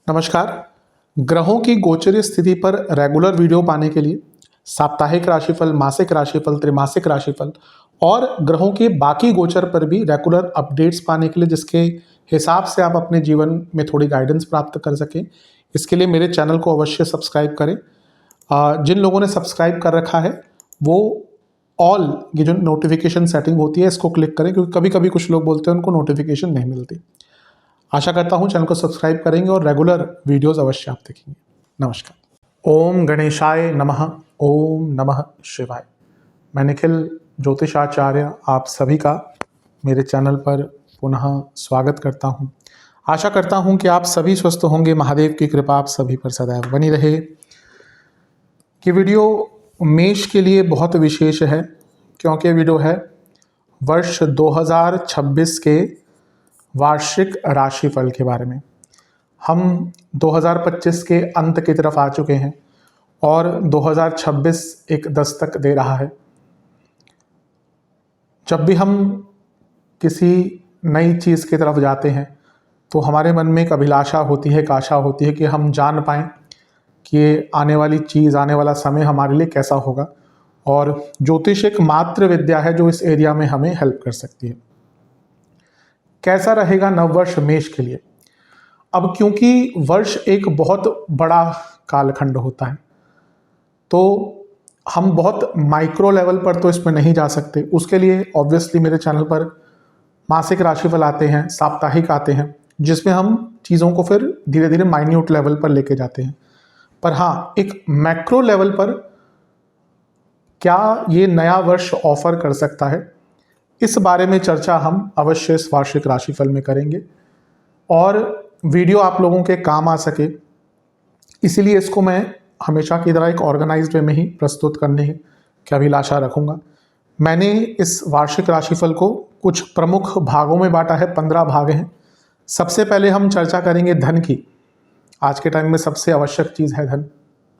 नमस्कार। ग्रहों की गोचरीय स्थिति पर रेगुलर वीडियो पाने के लिए साप्ताहिक राशिफल, मासिक राशिफल, त्रैमासिक राशिफल और ग्रहों के बाकी गोचर पर भी रेगुलर अपडेट्स पाने के लिए, जिसके हिसाब से आप अपने जीवन में थोड़ी गाइडेंस प्राप्त कर सकें, इसके लिए मेरे चैनल को अवश्य सब्सक्राइब करें। जिन लोगों ने सब्सक्राइब कर रखा है वो ऑल ये जो नोटिफिकेशन सेटिंग होती है इसको क्लिक करें, क्योंकि कभी कभी कुछ लोग बोलते हैं उनको नोटिफिकेशन नहीं मिलती। आशा करता हूँ चैनल को सब्सक्राइब करेंगे और रेगुलर वीडियोस अवश्य आप देखेंगे। नमस्कार। ओम गणेशाय नमः। ओम नमः शिवाय। मैं निखिल ज्योतिषाचार्य आप सभी का मेरे चैनल पर पुनः स्वागत करता हूँ। आशा करता हूँ कि आप सभी स्वस्थ होंगे। महादेव की कृपा आप सभी पर सदैव बनी रहे। ये वीडियो मेष के लिए बहुत विशेष है, क्योंकि वीडियो है वर्ष 2026 के वार्षिक राशिफल के बारे में। हम 2025 के अंत की तरफ आ चुके हैं और 2026 एक दस्तक दे रहा है। जब भी हम किसी नई चीज़ की तरफ जाते हैं तो हमारे मन में एक अभिलाषा होती है, एक आशा होती है कि हम जान पाएँ कि ये आने वाली चीज़, आने वाला समय हमारे लिए कैसा होगा। और ज्योतिष एक मात्र विद्या है जो इस एरिया में हमें हेल्प कर सकती है। कैसा रहेगा नववर्ष मेष के लिए? अब क्योंकि वर्ष एक बहुत बड़ा कालखंड होता है तो हम बहुत माइक्रो लेवल पर तो इसमें नहीं जा सकते। उसके लिए ऑब्वियसली मेरे चैनल पर मासिक राशिफल आते हैं, साप्ताहिक आते हैं, जिसमें हम चीज़ों को फिर धीरे धीरे माइन्यूट लेवल पर लेके जाते हैं। पर हाँ, एक मैक्रो लेवल पर क्या ये नया वर्ष ऑफर कर सकता है, इस बारे में चर्चा हम अवश्य इस वार्षिक राशिफल में करेंगे और वीडियो आप लोगों के काम आ सके, इसीलिए इसको मैं हमेशा की तरह एक ऑर्गेनाइज्ड वे में ही प्रस्तुत करने की अभिलाषा रखूंगा। मैंने इस वार्षिक राशिफल को कुछ प्रमुख भागों में बांटा है। 15 भाग हैं। सबसे पहले हम चर्चा करेंगे धन की। आज के टाइम में सबसे आवश्यक चीज़ है धन,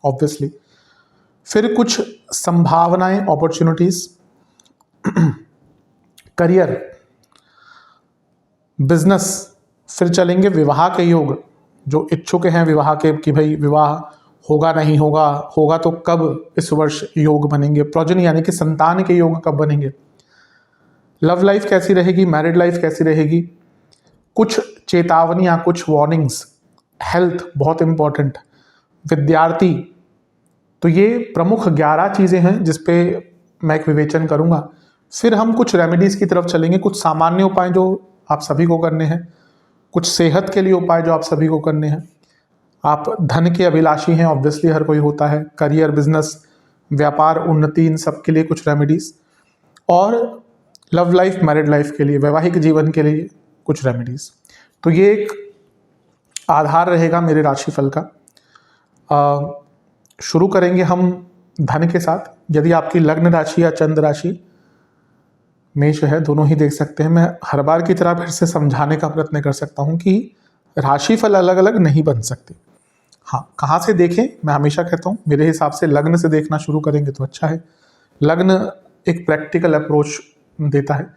ऑब्वियसली। फिर कुछ संभावनाएं, अपॉर्चुनिटीज, करियर, बिजनेस। फिर चलेंगे विवाह के योग, जो इच्छुक हैं विवाह के कि भाई विवाह होगा नहीं होगा, होगा तो कब इस वर्ष योग बनेंगे, प्रोजनी यानी कि संतान के योग कब बनेंगे, लव लाइफ कैसी रहेगी, मैरिड लाइफ कैसी रहेगी, कुछ चेतावनियाँ, कुछ वार्निंग्स, हेल्थ बहुत इंपॉर्टेंट, विद्यार्थी। तो ये प्रमुख 11 चीज़ें हैं जिस पे मैं एक विवेचन करूँगा। फिर हम कुछ रेमेडीज़ की तरफ चलेंगे, कुछ सामान्य उपाय जो आप सभी को करने हैं, कुछ सेहत के लिए उपाय जो आप सभी को करने हैं। आप धन के अभिलाषी हैं, ऑब्वियसली हर कोई होता है। करियर, बिजनेस, व्यापार, उन्नति, इन सब के लिए कुछ रेमेडीज़। और लव लाइफ, मैरिड लाइफ के लिए, वैवाहिक जीवन के लिए कुछ रेमेडीज़। तो ये एक आधार रहेगा मेरे राशिफल का। शुरू करेंगे हम धन के साथ। यदि आपकी लग्न राशि या चंद्र राशि मेष है, दोनों ही देख सकते हैं। मैं हर बार की तरह फिर से समझाने का प्रयत्न कर सकता हूं कि राशिफल अलग अलग नहीं बन सकते। हाँ, कहाँ से देखें? मैं हमेशा कहता हूं मेरे हिसाब से लग्न से देखना शुरू करेंगे तो अच्छा है। लग्न एक प्रैक्टिकल अप्रोच देता है।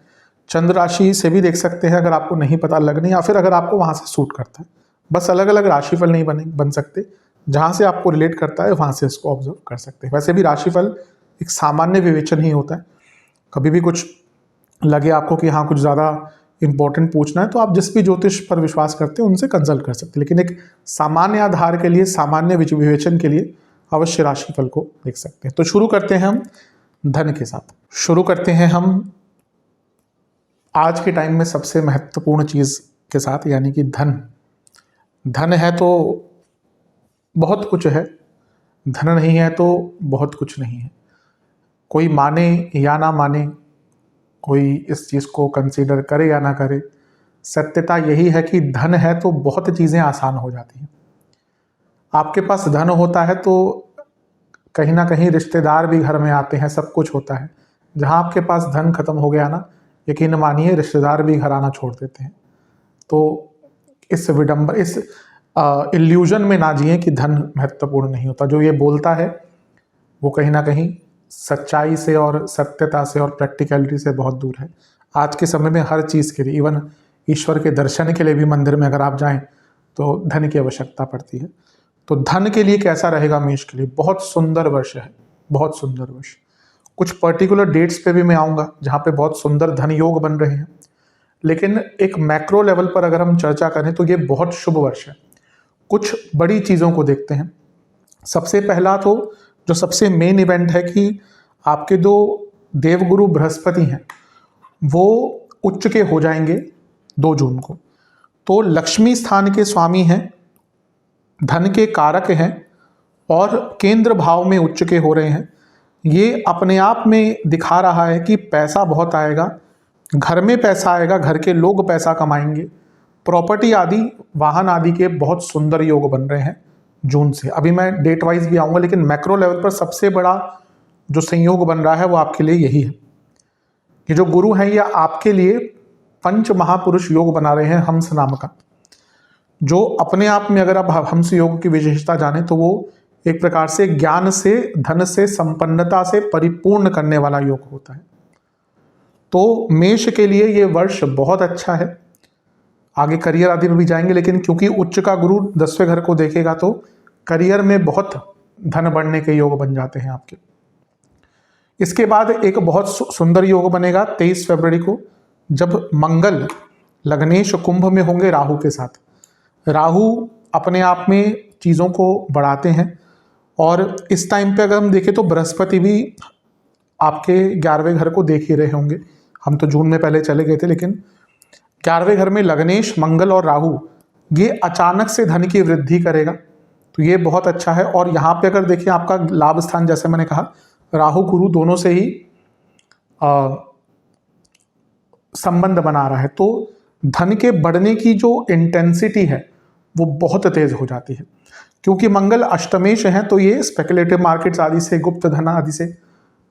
चंद्र राशि से भी देख सकते हैं अगर आपको नहीं पता लग्न, या फिर अगर आपको वहाँ से सूट करता है। बस अलग अलग राशिफल नहीं बन सकते। जहाँ से आपको रिलेट करता है वहाँ से इसको ऑब्जर्व कर सकते हैं। वैसे भी राशिफल एक सामान्य विवेचन ही होता है। कभी भी कुछ लगे आपको कि हाँ कुछ ज़्यादा इंपॉर्टेंट पूछना है तो आप जिस भी ज्योतिष पर विश्वास करते हैं उनसे कंसल्ट कर सकते हैं, लेकिन एक सामान्य आधार के लिए, सामान्य विवेचन के लिए अवश्य राशिफल को देख सकते हैं। तो शुरू करते हैं हम धन के साथ। शुरू करते हैं हम आज के टाइम में सबसे महत्वपूर्ण चीज़ के साथ, यानी कि धन। धन है तो बहुत कुछ है, धन नहीं है तो बहुत कुछ नहीं है। कोई माने या ना माने, कोई इस चीज़ को कंसीडर करे या ना करे, सत्यता यही है कि धन है तो बहुत चीज़ें आसान हो जाती हैं। आपके पास धन होता है तो कहीं ना कहीं रिश्तेदार भी घर में आते हैं, सब कुछ होता है। जहाँ आपके पास धन खत्म हो गया ना, यकीन मानिए रिश्तेदार भी घर आना छोड़ देते हैं। तो इस इल्यूजन में ना जिए कि धन महत्वपूर्ण नहीं होता। जो ये बोलता है वो कहीं ना कहीं सच्चाई से और सत्यता से और प्रैक्टिकलिटी से बहुत दूर है। आज के समय में हर चीज़ के लिए, इवन ईश्वर के दर्शन के लिए भी मंदिर में अगर आप जाएं तो धन की आवश्यकता पड़ती है। तो धन के लिए कैसा रहेगा मेष के लिए? बहुत सुंदर वर्ष है, बहुत सुंदर वर्ष। कुछ पर्टिकुलर डेट्स पे भी मैं आऊँगा जहाँ पे बहुत सुंदर धन योग बन रहे हैं, लेकिन एक मैक्रो लेवल पर अगर हम चर्चा करें तो ये बहुत शुभ वर्ष है। कुछ बड़ी चीज़ों को देखते हैं। सबसे पहला तो जो सबसे मेन इवेंट है कि आपके दो देवगुरु बृहस्पति हैं वो उच्च के हो जाएंगे 2 जून को। तो लक्ष्मी स्थान के स्वामी हैं, धन के कारक हैं और केंद्र भाव में उच्च के हो रहे हैं। ये अपने आप में दिखा रहा है कि पैसा बहुत आएगा, घर में पैसा आएगा, घर के लोग पैसा कमाएंगे, प्रॉपर्टी आदि, वाहन आदि के बहुत सुंदर योग बन रहे हैं जून से। अभी मैं डेट वाइज भी आऊँगा, लेकिन मैक्रो लेवल पर सबसे बड़ा जो संयोग बन रहा है वो आपके लिए यही है। ये जो गुरु हैं ये आपके लिए पंच महापुरुष योग बना रहे हैं हंस नाम का, जो अपने आप में अगर आप हंस योग की विशेषता जाने तो वो एक प्रकार से ज्ञान से, धन से, संपन्नता से परिपूर्ण करने वाला योग होता है। तो मेष के लिए ये वर्ष बहुत अच्छा है। आगे करियर आदि में भी जाएंगे, लेकिन क्योंकि उच्च का गुरु 10वें घर को देखेगा तो करियर में बहुत धन बढ़ने के योग बन जाते हैं आपके। इसके बाद एक बहुत सुंदर योग बनेगा 23 फरवरी को, जब मंगल लग्नेश कुंभ में होंगे राहु के साथ। राहु अपने आप में चीज़ों को बढ़ाते हैं और इस टाइम पे अगर हम देखें तो बृहस्पति भी आपके 11वें घर को देख ही रहे होंगे। हम तो जून में पहले चले गए थे, लेकिन 11वें घर में लग्नेश, मंगल और राहु ये अचानक से धन की वृद्धि करेगा, तो ये बहुत अच्छा है। और यहाँ पे अगर देखिए आपका लाभ स्थान, जैसे मैंने कहा, राहु गुरु दोनों से ही संबंध बना रहा है, तो धन के बढ़ने की जो इंटेंसिटी है वो बहुत तेज हो जाती है। क्योंकि मंगल अष्टमेश है तो ये स्पेकुलेटिव मार्केट्स आदि से, गुप्त धन आदि से,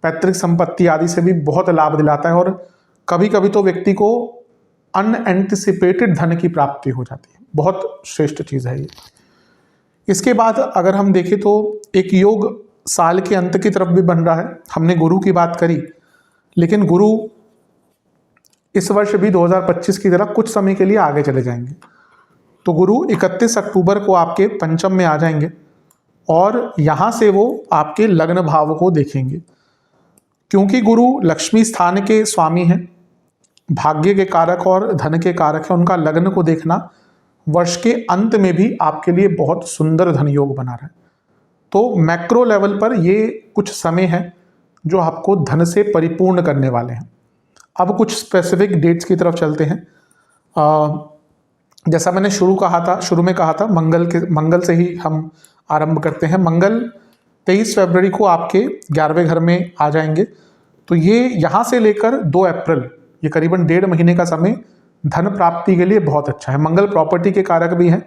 पैतृक संपत्ति आदि से भी बहुत लाभ दिलाता है और कभी कभी तो व्यक्ति को अनएंटिसिपेटेड धन की प्राप्ति हो जाती है। बहुत श्रेष्ठ चीज़ है ये। इसके बाद अगर हम देखें तो एक योग साल के अंत की तरफ भी बन रहा है। हमने गुरु की बात करी, लेकिन गुरु इस वर्ष भी 2025 की तरह कुछ समय के लिए आगे चले जाएंगे। तो गुरु 31 अक्टूबर को आपके पंचम में आ जाएंगे और यहाँ से वो आपके लग्न भाव को देखेंगे। क्योंकि गुरु लक्ष्मी स्थान के स्वामी हैं, भाग्य के कारक और धन के कारक है, उनका लग्न को देखना वर्ष के अंत में भी आपके लिए बहुत सुंदर धन योग बना रहा है। तो मैक्रो लेवल पर ये कुछ समय है जो आपको धन से परिपूर्ण करने वाले हैं। अब कुछ स्पेसिफिक डेट्स की तरफ चलते हैं। जैसा मैंने शुरू में कहा था मंगल से ही हम आरंभ करते हैं। मंगल 23 फरवरी को आपके 11वें घर में आ जाएंगे, तो ये यहाँ से लेकर 2 अप्रैल, ये करीबन 1.5 महीने का समय धन प्राप्ति के लिए बहुत अच्छा है। मंगल प्रॉपर्टी के कारक भी हैं,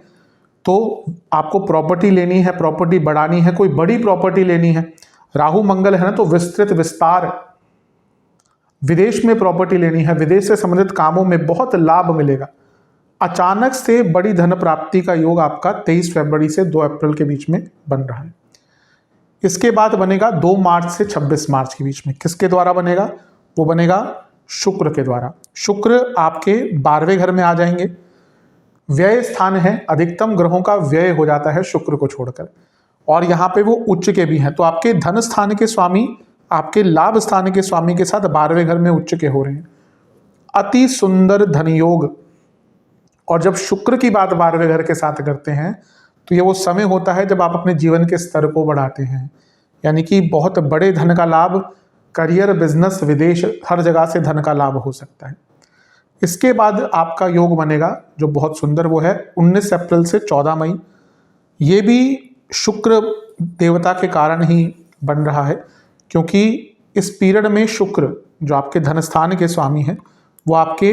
तो आपको प्रॉपर्टी लेनी है, प्रॉपर्टी बढ़ानी है, कोई बड़ी प्रॉपर्टी लेनी है। राहु मंगल है ना, तो विस्तृत विस्तार, विदेश में प्रॉपर्टी लेनी है, विदेश से संबंधित कामों में बहुत लाभ मिलेगा। अचानक से बड़ी धन प्राप्ति का योग आपका 23 फरवरी से 2 अप्रैल के बीच में बन रहा है। इसके बाद बनेगा 2 मार्च से 26 मार्च के बीच में। किसके द्वारा बनेगा? वो बनेगा शुक्र के द्वारा। शुक्र आपके 12वें घर में आ जाएंगे। व्यय स्थान है, अधिकतम ग्रहों का व्यय हो जाता है शुक्र को छोड़कर, और यहाँ पे वो उच्च के भी हैं। तो आपके धन स्थान के स्वामी आपके लाभ स्थान के स्वामी के साथ 12वें घर में उच्च के हो रहे हैं। अति सुंदर धन योग। और जब शुक्र की बात 12वें घर के साथ करते हैं तो ये वो समय होता है जब आप अपने जीवन के स्तर को बढ़ाते हैं, यानी कि बहुत बड़े धन का लाभ, करियर, बिजनेस, विदेश, हर जगह से धन का लाभ हो सकता है। इसके बाद आपका योग बनेगा जो बहुत सुंदर, वो है 19 अप्रैल से 14 मई। ये भी शुक्र देवता के कारण ही बन रहा है, क्योंकि इस पीरियड में शुक्र जो आपके धन स्थान के स्वामी हैं वो आपके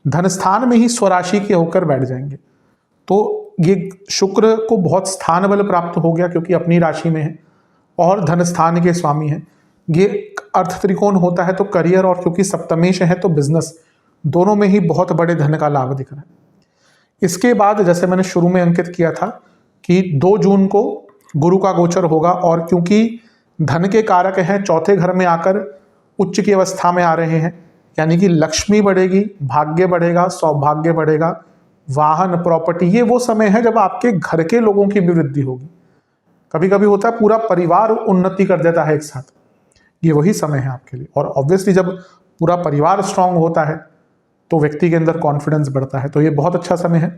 धन स्थान में ही स्वराशि के होकर बैठ जाएंगे। तो ये शुक्र को बहुत स्थान बल प्राप्त हो गया क्योंकि अपनी राशि में है और धन स्थान के स्वामी हैं। ये अर्थ त्रिकोण होता है तो करियर, और क्योंकि सप्तमेश है तो बिजनेस, दोनों में ही बहुत बड़े धन का लाभ दिख रहा है। इसके बाद जैसे मैंने शुरू में अंकित किया था कि 2 जून को गुरु का गोचर होगा, और क्योंकि धन के कारक हैं, 4थे घर में आकर उच्च की अवस्था में आ रहे हैं, यानी कि लक्ष्मी बढ़ेगी, भाग्य बढ़ेगा, सौभाग्य बढ़ेगा, वाहन, प्रॉपर्टी, ये वो समय है जब आपके घर के लोगों की भी वृद्धि होगी। कभी कभी होता है पूरा परिवार उन्नति कर देता है एक साथ, ये वही समय है आपके लिए। और ऑब्वियसली जब पूरा परिवार स्ट्रांग होता है तो व्यक्ति के अंदर कॉन्फिडेंस बढ़ता है, तो ये बहुत अच्छा समय है।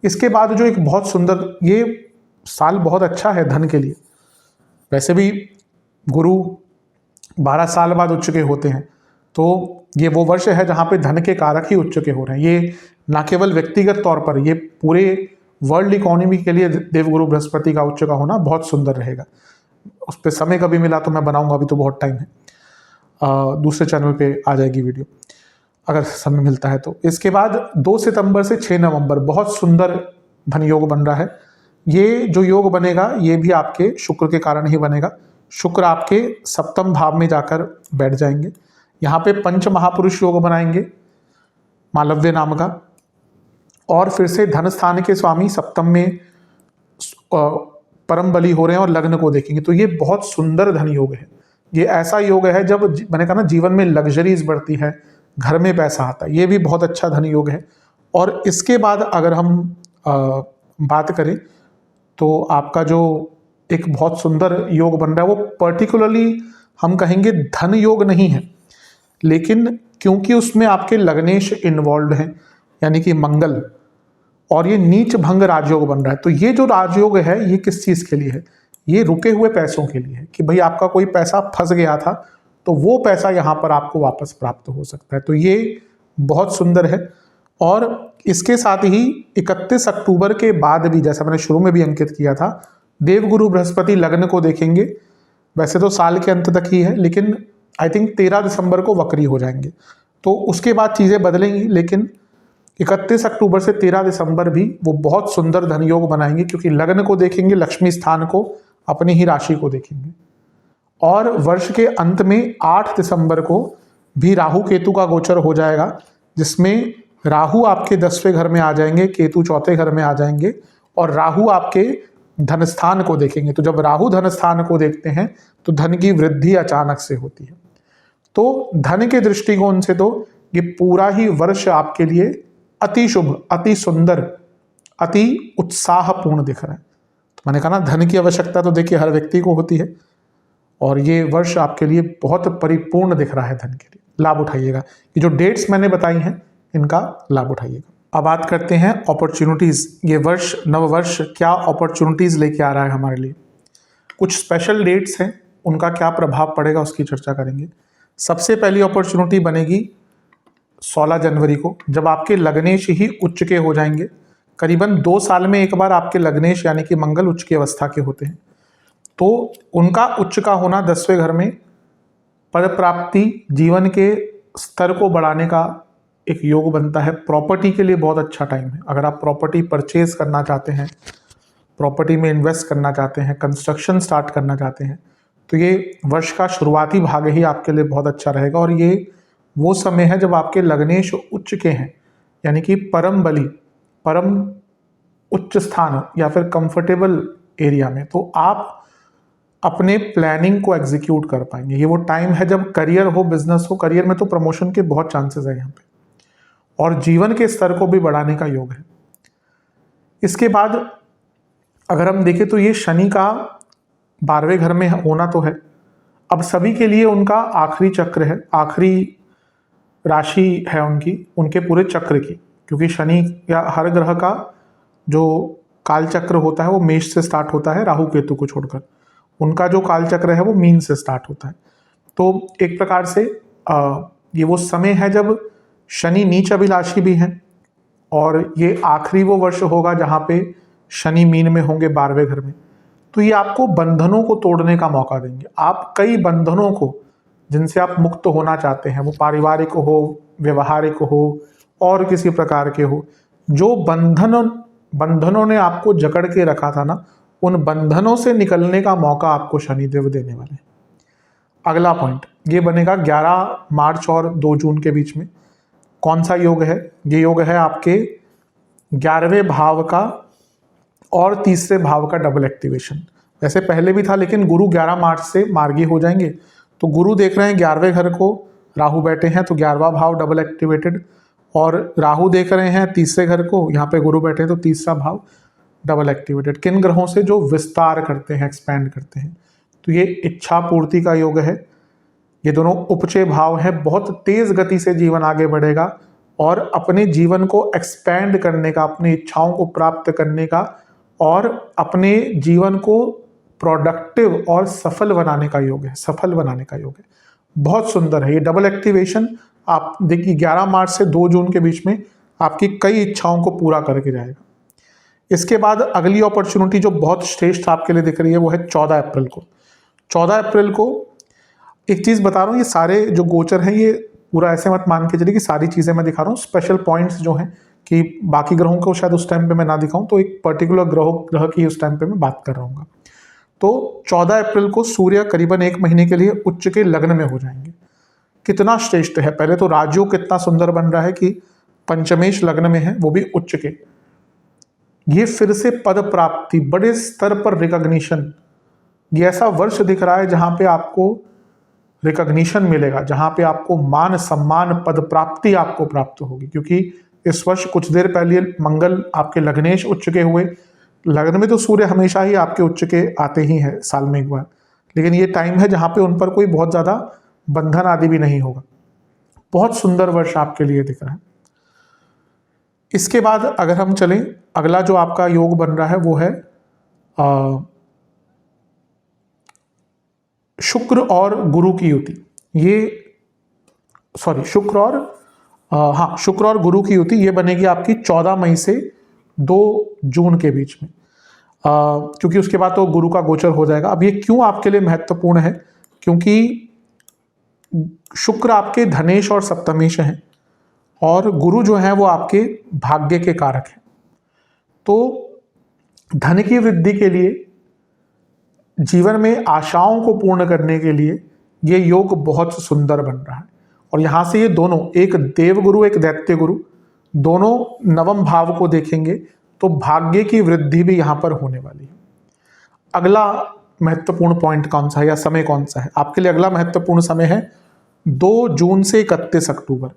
इसके बाद जो एक बहुत सुंदर, ये साल बहुत अच्छा है धन के लिए। वैसे भी गुरु 12 साल बाद उच्च के होते हैं, तो ये वो वर्ष है जहाँ पे धन के कारक ही उच्च के हो रहे हैं। ये ना केवल व्यक्तिगत तौर पर, ये पूरे वर्ल्ड इकोनॉमी के लिए देवगुरु बृहस्पति का उच्च का होना बहुत सुंदर रहेगा। उस पर समय कभी मिला तो मैं बनाऊंगा, अभी तो बहुत टाइम है, दूसरे चैनल पे आ जाएगी वीडियो अगर समय मिलता है तो। इसके बाद 2 सितंबर से 6 नवंबर बहुत सुंदर धन योग बन रहा है। ये जो योग बनेगा ये भी आपके शुक्र के कारण ही बनेगा। शुक्र आपके सप्तम भाव में जाकर बैठ जाएंगे। यहाँ पे पंच महापुरुष योग बनाएंगे मालव्य नाम का, और फिर से धन स्थान के स्वामी सप्तम में परम बली हो रहे हैं और लग्न को देखेंगे। तो ये बहुत सुंदर धन योग है। ये ऐसा योग है जब मैंने कहा ना जीवन में लग्जरीज बढ़ती है, घर में पैसा आता है, ये भी बहुत अच्छा धन योग है। और इसके बाद अगर हम बात करें तो आपका जो एक बहुत सुंदर योग बन रहा है वो पर्टिकुलरली हम कहेंगे धन योग नहीं है, लेकिन क्योंकि उसमें आपके लग्नेश इन्वॉल्व हैं यानी कि मंगल, और ये नीच भंग राजयोग बन रहा है। तो ये जो राजयोग है ये किस चीज़ के लिए है? ये रुके हुए पैसों के लिए है कि भाई आपका कोई पैसा फंस गया था तो वो पैसा यहाँ पर आपको वापस प्राप्त हो सकता है। तो ये बहुत सुंदर है। और इसके साथ ही 31 अक्टूबर के बाद भी, जैसा मैंने शुरू में भी अंकित किया था, देवगुरु बृहस्पति लग्न को देखेंगे। वैसे तो साल के अंत तक ही है, लेकिन आई थिंक 13 दिसंबर को वक्री हो जाएंगे, तो उसके बाद चीज़ें बदलेंगी। लेकिन 31 अक्टूबर से 13 दिसंबर भी वो बहुत सुंदर धन योग बनाएंगे, क्योंकि लग्न को देखेंगे, लक्ष्मी स्थान को, अपनी ही राशि को देखेंगे। और वर्ष के अंत में 8 दिसंबर को भी राहु केतु का गोचर हो जाएगा, जिसमें राहु आपके 10वें घर में आ जाएंगे, केतु 4थे घर में आ जाएंगे, और राहु आपके धन स्थान को देखेंगे। तो जब राहु धन स्थान को देखते हैं तो धन की वृद्धि अचानक से होती है। तो धन के दृष्टिकोण से तो ये पूरा ही वर्ष आपके लिए अति शुभ, अति सुंदर, अति उत्साहपूर्ण दिख रहा है। तो मैंने कहा ना धन की आवश्यकता तो देखिए हर व्यक्ति को होती है, और ये वर्ष आपके लिए बहुत परिपूर्ण दिख रहा है धन के लिए। लाभ उठाइएगा। ये जो डेट्स मैंने बताई हैं इनका लाभ उठाइएगा। अब बात करते हैं अपॉर्चुनिटीज़। ये वर्ष, नववर्ष क्या अपॉर्चुनिटीज़ लेके आ रहा है हमारे लिए। कुछ स्पेशल डेट्स हैं, उनका क्या प्रभाव पड़ेगा उसकी चर्चा करेंगे। सबसे पहली अपॉर्चुनिटी बनेगी 16 जनवरी को, जब आपके लग्नेश ही उच्च के हो जाएंगे। करीबन 2 साल में एक बार आपके लग्नेश यानी कि मंगल उच्च की अवस्था के होते हैं, तो उनका उच्च का होना 10वें घर में पद प्राप्ति, जीवन के स्तर को बढ़ाने का एक योग बनता है। प्रॉपर्टी के लिए बहुत अच्छा टाइम है। अगर आप प्रॉपर्टी परचेज करना चाहते हैं, प्रॉपर्टी में इन्वेस्ट करना चाहते हैं, कंस्ट्रक्शन स्टार्ट करना चाहते हैं, तो ये वर्ष का शुरुआती भाग ही आपके लिए बहुत अच्छा रहेगा। और ये वो समय है जब आपके लग्नेश उच्च के हैं, यानी कि परम बली, परम उच्च स्थान या फिर कंफर्टेबल एरिया में, तो आप अपने प्लानिंग को एग्जीक्यूट कर पाएंगे। ये वो टाइम है जब करियर हो, बिजनेस हो, करियर में तो प्रमोशन के बहुत चांसेस है यहाँ पे, और जीवन के स्तर को भी बढ़ाने का योग है। इसके बाद अगर हम देखें तो ये शनि का 12वें घर में होना तो है। अब सभी के लिए उनका आखिरी चक्र है, आखिरी राशि है उनकी, उनके पूरे चक्र की, क्योंकि शनि या हर ग्रह का जो काल चक्र होता है वो मेष से स्टार्ट होता है, राहु केतु को छोड़कर। उनका जो काल चक्र है वो मीन से स्टार्ट होता है। तो एक प्रकार से ये वो समय है जब शनि नीच अभिलाषी भी हैं, और ये आखिरी वो वर्ष होगा जहाँ पे शनि मीन में होंगे 12वें घर में। तो ये आपको बंधनों को तोड़ने का मौका देंगे। आप कई बंधनों को जिनसे आप मुक्त होना चाहते हैं, वो पारिवारिक हो, व्यवहारिक हो, और किसी प्रकार के हो, जो बंधनों ने आपको जकड़ के रखा था ना, उन बंधनों से निकलने का मौका आपको शनिदेव देने वाले हैं। अगला पॉइंट ये बनेगा 11 मार्च और 2 जून के बीच में। कौन सा योग है? ये योग है आपके 11वें भाव का और 3रे भाव का डबल एक्टिवेशन। वैसे पहले भी था, लेकिन गुरु 11 मार्च से मार्गी हो जाएंगे। तो गुरु देख रहे हैं 11वें घर को, राहु बैठे हैं तो 11वां भाव डबल एक्टिवेटेड, और राहु देख रहे हैं तीसरे घर को, यहाँ पे गुरु बैठे हैं तो तीसरा भाव डबल एक्टिवेटेड। किन ग्रहों से? जो विस्तार करते हैं, एक्सपैंड करते हैं। तो ये इच्छा पूर्ति का योग है। ये दोनों उपचय भाव हैं। बहुत तेज गति से जीवन आगे बढ़ेगा और अपने जीवन को एक्सपैंड करने का, अपनी इच्छाओं को प्राप्त करने का और अपने जीवन को प्रोडक्टिव और सफल बनाने का योग है, सफल बनाने का योग है। बहुत सुंदर है ये डबल एक्टिवेशन। आप देखिए 11 मार्च से 2 जून के बीच में आपकी कई इच्छाओं को पूरा करके जाएगा। इसके बाद अगली अपॉर्चुनिटी जो बहुत श्रेष्ठ आपके लिए दिख रही है वो है 14 अप्रैल को। 14 अप्रैल को एक चीज़ बता रहा हूँ, ये सारे जो गोचर हैं ये पूरा ऐसे मत मान के चलिए कि सारी चीज़ें मैं दिखा रहा हूँ। स्पेशल पॉइंट्स जो हैं कि बाकी ग्रहों को शायद उस टाइम पे मैं ना दिखाऊं, तो एक पर्टिकुलर ग्रह की उस टाइम पे मैं बात कर रहा हूँ। तो 14 अप्रैल को सूर्य करीबन 1 महीने के लिए उच्च के लग्न में हो जाएंगे। कितना श्रेष्ठ है। पहले तो राजयोग कितना सुंदर बन रहा है कि पंचमेश लग्न में है, वो भी उच्च के। ये फिर से पद प्राप्ति, बड़े स्तर पर रिकॉग्निशन, ये ऐसा वर्ष दिख रहा है जहां पे आपको रिकॉग्निशन मिलेगा, जहां पे आपको मान सम्मान पद प्राप्ति आपको प्राप्त होगी। क्योंकि इस वर्ष कुछ देर पहले मंगल आपके लग्नेश उच्च के हुए। लग्न में तो सूर्य हमेशा ही आपके उच्च के आते ही हैं साल में एक बार, लेकिन ये टाइम है जहां पे उन पर कोई बहुत ज्यादा बंधन आदि भी नहीं होगा। बहुत सुंदर वर्ष आपके लिए दिख रहा है। इसके बाद अगर हम चलें, अगला जो आपका योग बन रहा है वो है शुक्र और गुरु की युति। ये शुक्र और गुरु की युति ये बनेगी आपकी 14 मई से 2 जून के बीच में, क्योंकि उसके बाद तो गुरु का गोचर हो जाएगा। अब ये क्यों आपके लिए महत्वपूर्ण है? क्योंकि शुक्र आपके धनेश और सप्तमेश हैं और गुरु जो है वो आपके भाग्य के कारक हैं। तो धन की वृद्धि के लिए, जीवन में आशाओं को पूर्ण करने के लिए ये योग बहुत सुंदर बन रहा है। और यहां से ये दोनों, एक देवगुरु एक दैत्य गुरु, दोनों नवम भाव को देखेंगे तो भाग्य की वृद्धि भी यहां पर होने वाली है। अगला महत्वपूर्ण पॉइंट कौन सा है या समय कौन सा है आपके लिए? अगला महत्वपूर्ण समय है 2 जून से 31 अक्टूबर।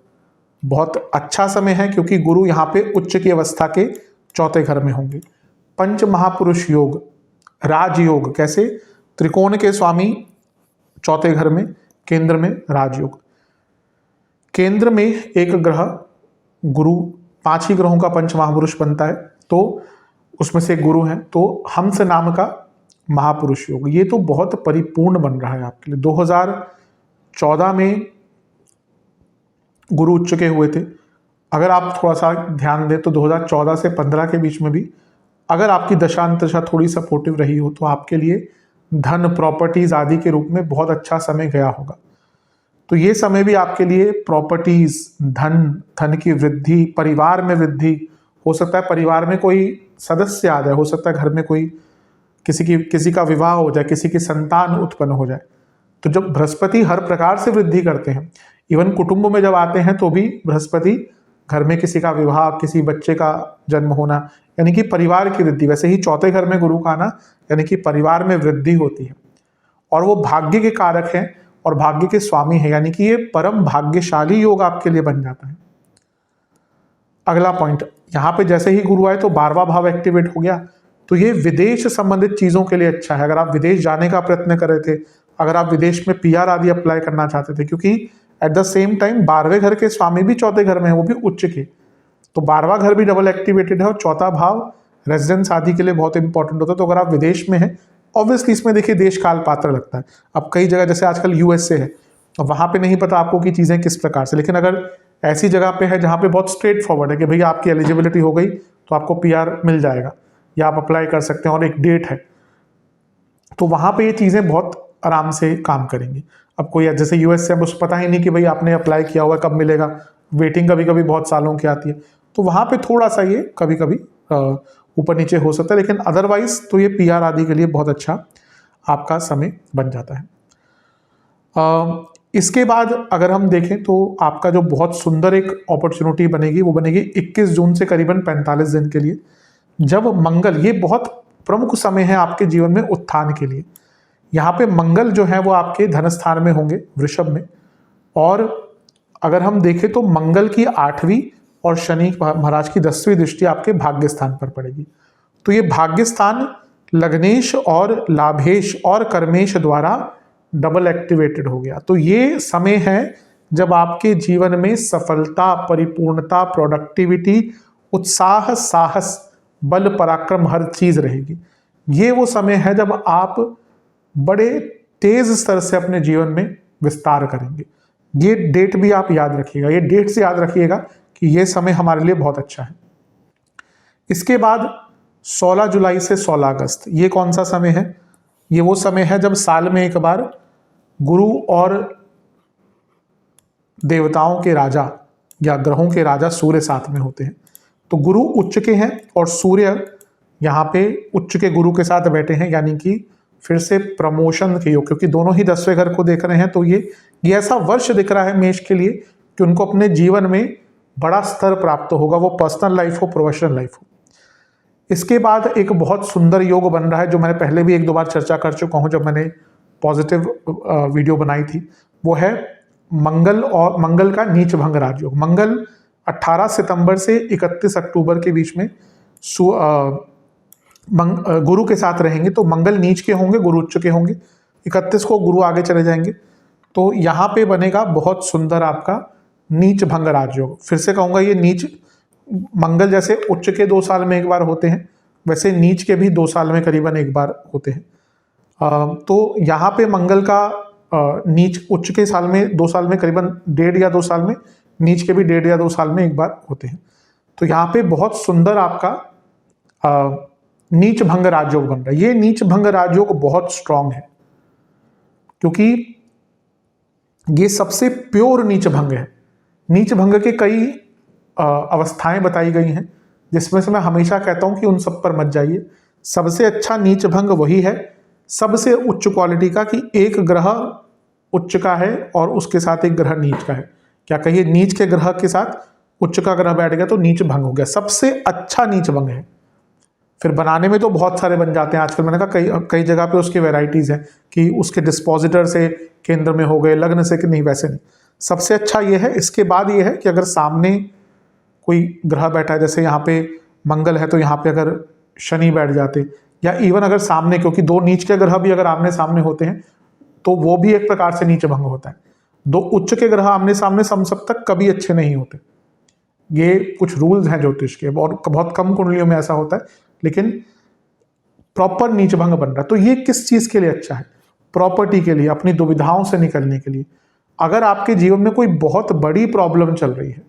बहुत अच्छा समय है क्योंकि गुरु यहाँ पे उच्च की अवस्था के 4थे घर में होंगे। पंच महापुरुष योग, राजयोग। कैसे? त्रिकोण के स्वामी 4थे घर में, केंद्र में राजयोग। केंद्र में एक ग्रह गुरु, 5 ही ग्रहों का पंच महापुरुष बनता है, तो उसमें से गुरु हैं। तो हंस नाम का महापुरुष योग, ये तो बहुत परिपूर्ण बन रहा है आपके लिए। 2014 में गुरु उच्च के हुए थे। अगर आप थोड़ा सा ध्यान दें तो 2014 से 15 के बीच में भी अगर आपकी दशा अंतशा थोड़ी सपोर्टिव रही हो तो आपके लिए धन, प्रॉपर्टीज आदि के रूप में बहुत अच्छा समय गया होगा। तो ये समय भी आपके लिए प्रॉपर्टीज, धन की वृद्धि, परिवार में वृद्धि, हो सकता है परिवार में कोई सदस्य आ जाए, हो सकता है घर में कोई किसी का विवाह हो जाए, किसी की संतान उत्पन्न हो जाए। तो जब बृहस्पति हर प्रकार से वृद्धि करते हैं, इवन कुटुंब में जब आते हैं तो भी बृहस्पति घर में किसी का विवाह, किसी बच्चे का जन्म होना, यानी कि परिवार की वृद्धि। वैसे ही 4थे घर में गुरु का आना यानी कि परिवार में वृद्धि होती है। और वो भाग्य के कारक हैं और भाग्य के स्वामी हैं, यानी कि ये परम भाग्यशाली योग आपके लिए बन जाता है। अगला पॉइंट, यहाँ पे जैसे ही गुरु आए तो 12वां भाव एक्टिवेट हो गया। तो ये विदेश संबंधित चीजों के लिए अच्छा है। अगर आप विदेश जाने का प्रयत्न कर रहे थे, अगर आप विदेश में PR आदि अप्लाई करना चाहते थे, क्योंकि एट द सेम टाइम 12वें घर के स्वामी भी 4थे घर में है, वो भी उच्च के। तो 12वां घर भी डबल एक्टिवेटेड है और 4था भाव रेजिडेंस आदि के लिए बहुत इंपॉर्टेंट होता है। तो अगर आप विदेश में हैं, ऑब्वियसली इसमें देखिए देश काल पात्र लगता है। अब कई जगह जैसे आजकल USA है, अब वहां पे नहीं पता आपको कि चीजें किस प्रकार से, लेकिन अगर ऐसी जगह पे है जहां पे बहुत स्ट्रेट फॉरवर्ड है कि भैया आपकी एलिजिबिलिटी हो गई तो आपको PR मिल जाएगा या आप अप्लाई कर सकते हैं और एक डेट है, तो वहां पे ये चीजें बहुत आराम से काम करेंगी। अब कोई जैसे US से अब उस पता ही नहीं कि भाई आपने अप्लाई किया हुआ कब मिलेगा, वेटिंग कभी कभी बहुत सालों की आती है, तो वहां पे थोड़ा सा ये कभी कभी ऊपर नीचे हो सकता है, लेकिन अदरवाइज तो ये PR आदि के लिए बहुत अच्छा आपका समय बन जाता है। इसके बाद अगर हम देखें तो आपका जो बहुत सुंदर एक अपॉर्चुनिटी बनेगी वो बनेगी 21 जून से करीबन 45 दिन के लिए, जब मंगल, ये बहुत प्रमुख समय है आपके जीवन में उत्थान के लिए। यहाँ पे मंगल जो है वो आपके धन स्थान में होंगे, वृषभ में, और अगर हम देखें तो मंगल की 8वीं और शनि महाराज की 10वीं दृष्टि आपके भाग्य स्थान पर पड़ेगी। तो ये भाग्य स्थान लग्नेश और लाभेश और कर्मेश द्वारा डबल एक्टिवेटेड हो गया। तो ये समय है जब आपके जीवन में सफलता, परिपूर्णता, प्रोडक्टिविटी, उत्साह, साहस, बल, पराक्रम हर चीज रहेगी। ये वो समय है जब आप बड़े तेज स्तर से अपने जीवन में विस्तार करेंगे। ये डेट भी आप याद रखिएगा, ये डेट से याद रखिएगा कि ये समय हमारे लिए बहुत अच्छा है। इसके बाद 16 जुलाई से 16 अगस्त, ये कौन सा समय है? ये वो समय है जब साल में एक बार गुरु और देवताओं के राजा या ग्रहों के राजा सूर्य साथ में होते हैं। तो गुरु उच्च के हैं और सूर्य यहाँ पे उच्च के गुरु के साथ बैठे हैं, यानी कि फिर से प्रमोशन के योग, क्योंकि दोनों ही 10वें घर को देख रहे हैं। तो ये ऐसा वर्ष दिख रहा है मेष के लिए कि उनको अपने जीवन में बड़ा स्तर प्राप्त होगा, वो पर्सनल लाइफ हो, प्रोफेशनल लाइफ हो। इसके बाद एक बहुत सुंदर योग बन रहा है, जो मैंने पहले भी एक दो बार चर्चा कर चुका हूं जब मैंने पॉजिटिव वीडियो बनाई थी। वो है मंगल और मंगल का नीच भंग राजयोग। मंगल 18 सितंबर से 31 अक्टूबर के बीच में गुरु के साथ रहेंगे। तो मंगल नीच के होंगे, गुरु उच्च के होंगे। 31 को गुरु आगे चले जाएंगे। तो यहाँ पे बनेगा बहुत सुंदर आपका नीच भंग राजयोग। फिर से कहूँगा, ये नीच मंगल जैसे उच्च के 2 साल में एक बार होते हैं, वैसे नीच के भी 2 साल में करीबन एक बार होते हैं। तो यहाँ पे मंगल का नीच उच्च के साल में 2 साल में करीबन 1.5 या 2 साल में, नीच के भी 1.5 या 2 साल में एक बार होते हैं। तो यहाँ पे बहुत सुंदर आपका नीच भंग राजयोग बन रहा है। ये नीच भंग राजयोग बहुत स्ट्रांग है, क्योंकि ये सबसे प्योर नीच भंग है। नीच भंग के कई अवस्थाएं बताई गई हैं, जिसमें से मैं हमेशा कहता हूं कि उन सब पर मत जाइए। सबसे अच्छा नीच भंग वही है, सबसे उच्च क्वालिटी का, कि एक ग्रह उच्च का है और उसके साथ एक ग्रह नीच का है। क्या कहिए, नीच के ग्रह के साथ उच्च का ग्रह बैठ गया तो नीच भंग हो गया। सबसे अच्छा नीच भंग है। फिर बनाने में तो बहुत सारे बन जाते हैं आजकल। मैंने कहा कई जगह पे उसकी वेराइटीज हैं कि उसके डिस्पोजिटर से केंद्र में हो गए, लग्न से कि नहीं, वैसे नहीं। सबसे अच्छा ये है। इसके बाद ये है कि अगर सामने कोई ग्रह बैठा है, जैसे यहाँ पे मंगल है तो यहाँ पे अगर शनि बैठ जाते, या इवन अगर सामने, क्योंकि 2 नीच के ग्रह भी अगर आमने सामने होते हैं तो वो भी एक प्रकार से नीच भंग होता है। 2 उच्च के ग्रह आमने सामने सब तक कभी अच्छे नहीं होते। ये कुछ रूल्स हैं ज्योतिष के, और बहुत कम कुंडलियों में ऐसा होता है, लेकिन प्रॉपर नीच भंग बन रहा है। तो ये किस चीज के लिए अच्छा है? प्रॉपर्टी के लिए, अपनी दुविधाओं से निकलने के लिए। अगर आपके जीवन में कोई बहुत बड़ी प्रॉब्लम चल रही है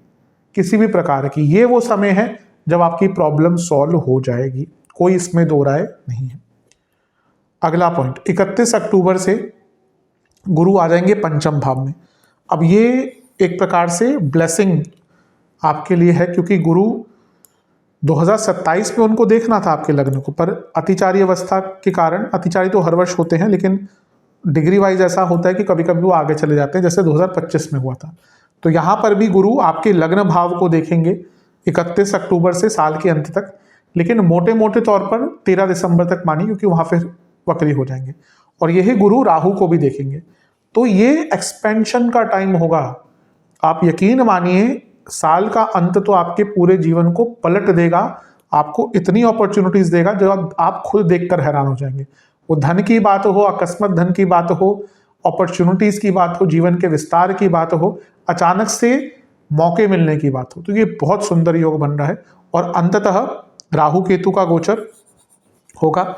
किसी भी प्रकार की, ये वो समय है जब आपकी प्रॉब्लम सॉल्व हो जाएगी, कोई इसमें दो राय नहीं है। अगला पॉइंट, 31 अक्टूबर से गुरु आ जाएंगे पंचम भाव में। अब ये एक प्रकार से ब्लेसिंग आपके लिए है, क्योंकि गुरु 2027 में उनको देखना था आपके लग्न को, पर अतिचारी अवस्था के कारण, अतिचारी तो हर वर्ष होते हैं लेकिन डिग्री वाइज ऐसा होता है कि कभी कभी वो आगे चले जाते हैं, जैसे 2025 में हुआ था। तो यहाँ पर भी गुरु आपके लग्न भाव को देखेंगे 31 अक्टूबर से साल के अंत तक, लेकिन मोटे मोटे तौर पर 13 दिसंबर तक मानिए, क्योंकि वहाँ फिर वक्री हो जाएंगे। और यही गुरु राहु को भी देखेंगे। तो ये एक्सपेंशन का टाइम होगा। आप यकीन मानिए, साल का अंत तो आपके पूरे जीवन को पलट देगा, आपको इतनी अपॉर्चुनिटीज देगा जो आप खुद देखकर हैरान हो जाएंगे। वो धन की बात हो, अकस्मात धन की बात हो, अपॉर्चुनिटीज की बात हो, जीवन के विस्तार की बात हो, अचानक से मौके मिलने की बात हो। तो ये बहुत सुंदर योग बन रहा है। और अंततः राहु केतु का गोचर होगा,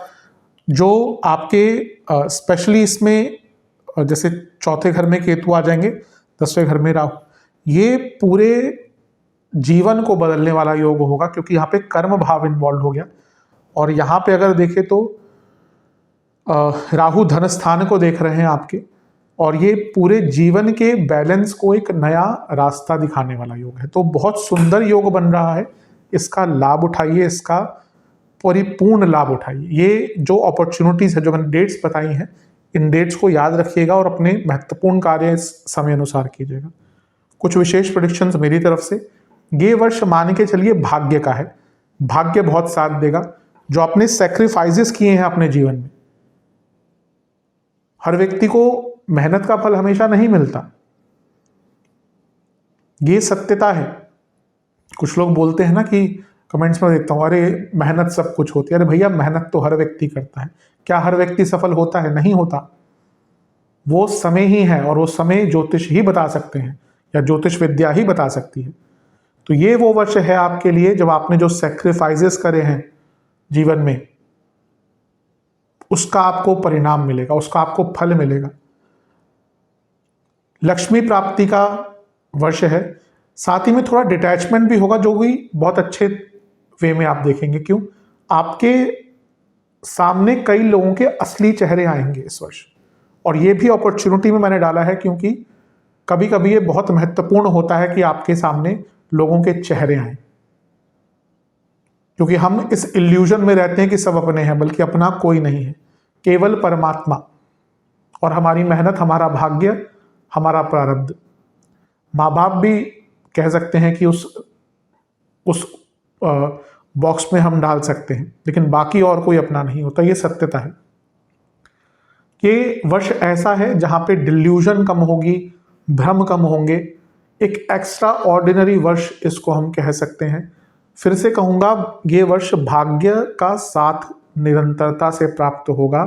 जो आपके स्पेशली इसमें जैसे 4थे घर में केतु आ जाएंगे, 10वें घर में राहु, ये पूरे जीवन को बदलने वाला योग होगा, क्योंकि यहाँ पे कर्म भाव इन्वॉल्व हो गया। और यहाँ पे अगर देखें तो राहु धन स्थान को देख रहे हैं आपके, और ये पूरे जीवन के बैलेंस को एक नया रास्ता दिखाने वाला योग है। तो बहुत सुंदर योग बन रहा है, इसका लाभ उठाइए, इसका परिपूर्ण लाभ उठाइए। ये जो अपॉर्चुनिटीज है, जो मैंने डेट्स बताई हैं, इन डेट्स को याद रखिएगा और अपने महत्वपूर्ण कार्य इस समय अनुसार कीजिएगा। कुछ विशेष प्रेडिक्शंस मेरी तरफ से। ये वर्ष मान के चलिए भाग्य का है, भाग्य बहुत साथ देगा। जो आपने सैक्रिफाइसेस किए हैं अपने जीवन में, हर व्यक्ति को मेहनत का फल हमेशा नहीं मिलता। ये सत्यता है। कुछ लोग बोलते हैं ना कि कमेंट्स में देखता हूँ, अरे मेहनत सब कुछ होती है। अरे भैया, मेहनत तो हर व्यक्ति करता है। क्या हर व्यक्ति सफल होता है? नहीं होता। वो समय ही है, और वो समय ज्योतिष ही बता सकते हैं, या ज्योतिष विद्या ही बता सकती है। तो ये वो वर्ष है आपके लिए जब आपने जो सेक्रीफाइसेस करे हैं जीवन में, उसका आपको परिणाम मिलेगा, उसका आपको फल मिलेगा। लक्ष्मी प्राप्ति का वर्ष है। साथ ही में थोड़ा डिटैचमेंट भी होगा, जो भी बहुत अच्छे वे में आप देखेंगे। क्यों? आपके सामने कई लोगों के असली चेहरे आएंगे इस वर्ष, और ये भी अपॉर्चुनिटी में मैंने डाला है, क्योंकि कभी कभी ये बहुत महत्वपूर्ण होता है कि आपके सामने लोगों के चेहरे आए, क्योंकि हम इस इल्यूजन में रहते हैं कि सब अपने हैं, बल्कि अपना कोई नहीं है, केवल परमात्मा और हमारी मेहनत, हमारा भाग्य, हमारा प्रारब्ध। माँ बाप भी कह सकते हैं कि उस बॉक्स में हम डाल सकते हैं, लेकिन बाकी और कोई अपना नहीं होता। ये सत्यता है। ये वर्ष ऐसा है जहां पे डिल्यूजन कम होगी, भ्रम कम होंगे। एक एक्स्ट्रा ऑर्डिनरी वर्ष इसको हम कह सकते हैं। फिर से कहूंगा, ये वर्ष भाग्य का साथ निरंतरता से प्राप्त होगा।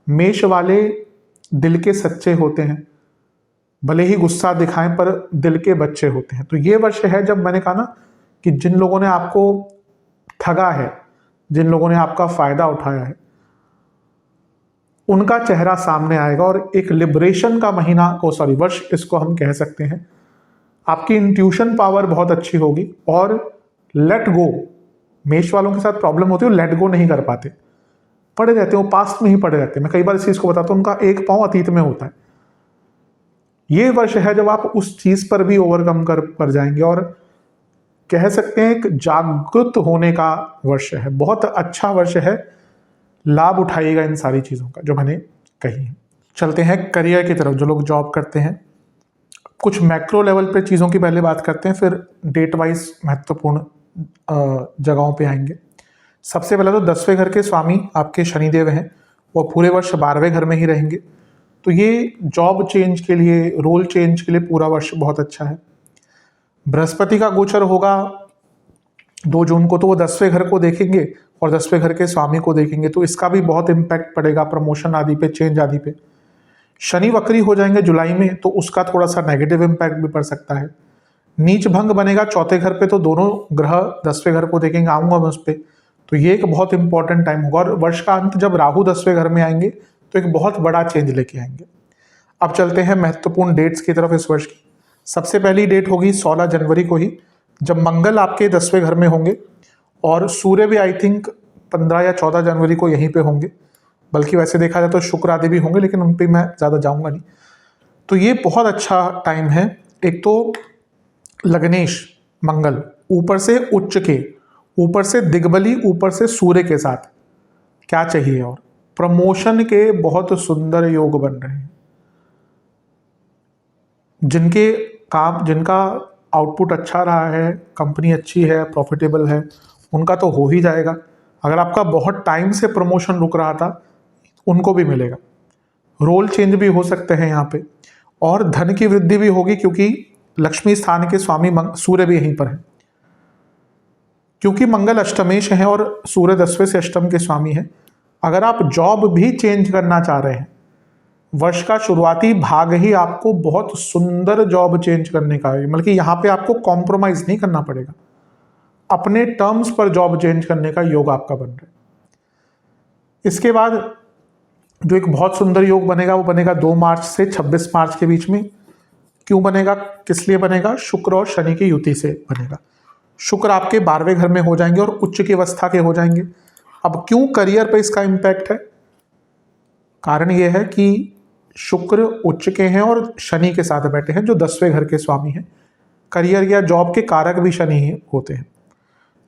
मेष वाले दिल के सच्चे होते हैं, भले ही गुस्सा दिखाएं पर दिल के बच्चे होते हैं। तो ये वर्ष है जब मैंने कहा ना कि जिन लोगों ने आपको ठगा है, जिन लोगों ने आपका फायदा उठाया है, उनका चेहरा सामने आएगा, और एक लिबरेशन का महीना वर्ष इसको हम कह सकते हैं। आपकी इंट्यूशन पावर बहुत अच्छी होगी, और लेट गो, मेष वालों के साथ प्रॉब्लम होती है, वो लेट गो नहीं कर पाते, पड़े रहते हैं, वो पास्ट में ही पड़े रहते हैं। मैं कई बार इस चीज को बताता हूँ, उनका एक पांव अतीत में होता है। ये वर्ष है जब आप उस चीज पर भी ओवरकम कर जाएंगे, और कह सकते हैं एक जागृत होने का वर्ष है। बहुत अच्छा वर्ष है। लाभ उठाइएगा इन सारी चीजों का जो मैंने कही है। चलते हैं करियर की तरफ। जो लोग जॉब करते हैं, कुछ मैक्रो लेवल पे चीजों की पहले बात करते हैं, फिर डेट वाइज महत्वपूर्ण जगहों पे आएंगे। सबसे पहले तो 10वें घर के स्वामी आपके शनिदेव हैं, वो पूरे वर्ष 12वें घर में ही रहेंगे। तो ये जॉब चेंज के लिए, रोल चेंज के लिए पूरा वर्ष बहुत अच्छा है। बृहस्पति का गोचर होगा 2 जून को, तो वो 10वें घर को देखेंगे और 10वें घर के स्वामी को देखेंगे, तो इसका भी बहुत इंपैक्ट पड़ेगा प्रमोशन आदि पे, चेंज आदि पे। शनि वक्री हो जाएंगे जुलाई में, तो उसका थोड़ा सा नेगेटिव इंपैक्ट भी पड़ सकता है। नीच भंग बनेगा 4थे घर पे, तो दोनों ग्रह 10वें घर को देखेंगे, आऊंगा मैं उस पर। तो ये एक बहुत इंपॉर्टेंट टाइम होगा, और वर्ष का अंत जब राहु 10वें घर में आएंगे तो एक बहुत बड़ा चेंज लेके आएंगे। अब चलते हैं महत्वपूर्ण डेट्स की तरफ इस वर्ष की। सबसे पहली डेट होगी 16 जनवरी को ही, जब मंगल आपके 10वें घर में होंगे, और सूर्य भी आई थिंक 15 या 14 जनवरी को यहीं पे होंगे। बल्कि वैसे देखा जाए तो शुक्र आदि भी होंगे, लेकिन उन पर मैं ज़्यादा जाऊंगा नहीं। तो ये बहुत अच्छा टाइम है। एक तो लग्नेश मंगल, ऊपर से उच्च के, ऊपर से दिग्बली, ऊपर से सूर्य के साथ, क्या चाहिए और? प्रमोशन के बहुत सुंदर योग बन रहे हैं। जिनका आउटपुट अच्छा रहा है, कंपनी अच्छी है, प्रॉफिटेबल है, उनका तो हो ही जाएगा। अगर आपका बहुत टाइम से प्रमोशन रुक रहा था, उनको भी मिलेगा। रोल चेंज भी हो सकते हैं यहाँ पे, और धन की वृद्धि भी होगी, क्योंकि लक्ष्मी स्थान के स्वामी सूर्य भी यहीं पर है। क्योंकि मंगल अष्टमेश है और सूर्य 10वें से अष्टम के स्वामी है। अगर आप जॉब भी चेंज करना चाह रहे हैं, वर्ष का शुरुआती भाग ही आपको बहुत सुंदर जॉब चेंज करने का है। मतलब कि यहाँ पे आपको कॉम्प्रोमाइज नहीं करना पड़ेगा, अपने टर्म्स पर जॉब चेंज करने का योग आपका बन रहा है। इसके बाद जो एक बहुत सुंदर योग बनेगा, वो बनेगा 2 मार्च से 26 मार्च के बीच में। क्यों बनेगा, किस लिए बनेगा? शुक्र और शनि की युति से बनेगा। शुक्र आपके 12वें घर में हो जाएंगे और उच्च की अवस्था के हो जाएंगे। अब क्यों करियर पे इसका इंपैक्ट है? कारण यह है कि शुक्र उच्च के हैं और शनि के साथ बैठे हैं, जो 10वें घर के स्वामी हैं। करियर या जॉब के कारक भी शनि ही होते हैं।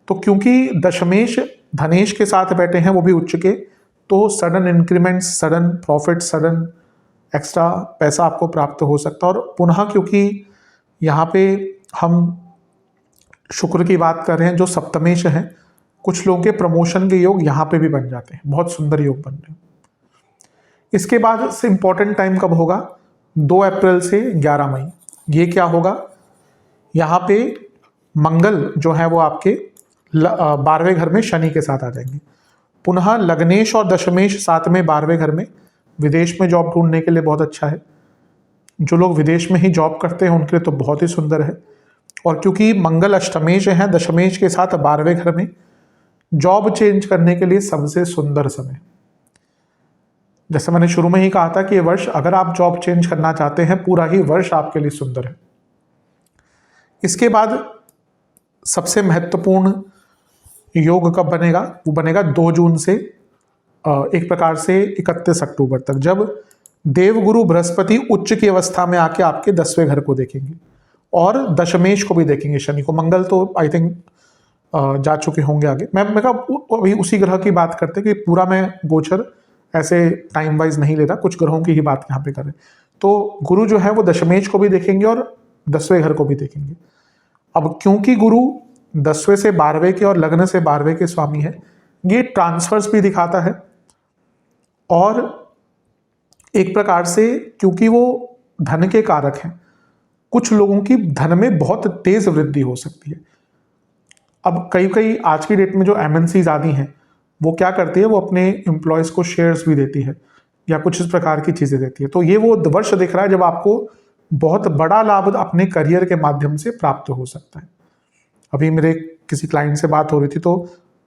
तो क्योंकि दशमेश धनेश के साथ बैठे हैं, वो भी उच्च के, तो sudden increments, sudden profit, sudden extra पैसा आपको प्राप्त हो सकता है। और पुनः क्योंकि यहाँ पे हम शुक्र की बात कर रहे हैं, जो सप्तमेश हैं, कुछ लोगों के प्रमोशन के योग यहाँ पे भी बन जाते हैं, बहुत सुंदर योग बन रहे हैं। इसके बाद से इंपॉर्टेंट टाइम कब होगा? 2 अप्रैल से 11 मई। ये क्या होगा? यहाँ पे मंगल जो है वो आपके 12वें घर में शनि के साथ आ जाएंगे। पुनः लग्नेश और दशमेश साथ में 12वें घर में, विदेश में जॉब ढूंढने के लिए बहुत अच्छा है। जो लोग विदेश में ही जॉब करते हैं उनके लिए तो बहुत ही सुंदर है। और क्योंकि मंगल अष्टमेश है, दशमेश के साथ 12वें घर में, जॉब चेंज करने के लिए सबसे सुंदर समय। जैसे मैंने शुरू में ही कहा था कि ये वर्ष, अगर आप जॉब चेंज करना चाहते हैं, पूरा ही वर्ष आपके लिए सुंदर है। इसके बाद सबसे महत्वपूर्ण योग कब बनेगा? वो बनेगा 2 जून से एक प्रकार से 31 अक्टूबर तक, जब देवगुरु बृहस्पति उच्च की अवस्था में आके आपके 10वें घर को देखेंगे और दशमेश को भी देखेंगे शनि को। मंगल तो आई थिंक जा चुके होंगे आगे। मैं अभी उसी ग्रह की बात करते कि पूरा मैं गोचर ऐसे टाइम वाइज नहीं लेता, कुछ ग्रहों की ही बात यहाँ पे करें। तो गुरु जो है वो दशमेश को भी देखेंगे और 10वें घर को भी देखेंगे। अब क्योंकि गुरु 10वें से 12वें के और लग्न से 12वें के स्वामी है, ये ट्रांसफर्स भी दिखाता है और एक प्रकार से क्योंकि वो धन के कारक हैं, कुछ लोगों की धन में बहुत तेज वृद्धि हो सकती है। अब कई आज की डेट में जो एमएनसीज आदि हैं वो क्या करती है, वो अपने एम्प्लॉयज़ को शेयर्स भी देती है या कुछ इस प्रकार की चीज़ें देती है। तो ये वो वर्ष दिख रहा है जब आपको बहुत बड़ा लाभ अपने करियर के माध्यम से प्राप्त हो सकता है। अभी मेरे किसी क्लाइंट से बात हो रही थी, तो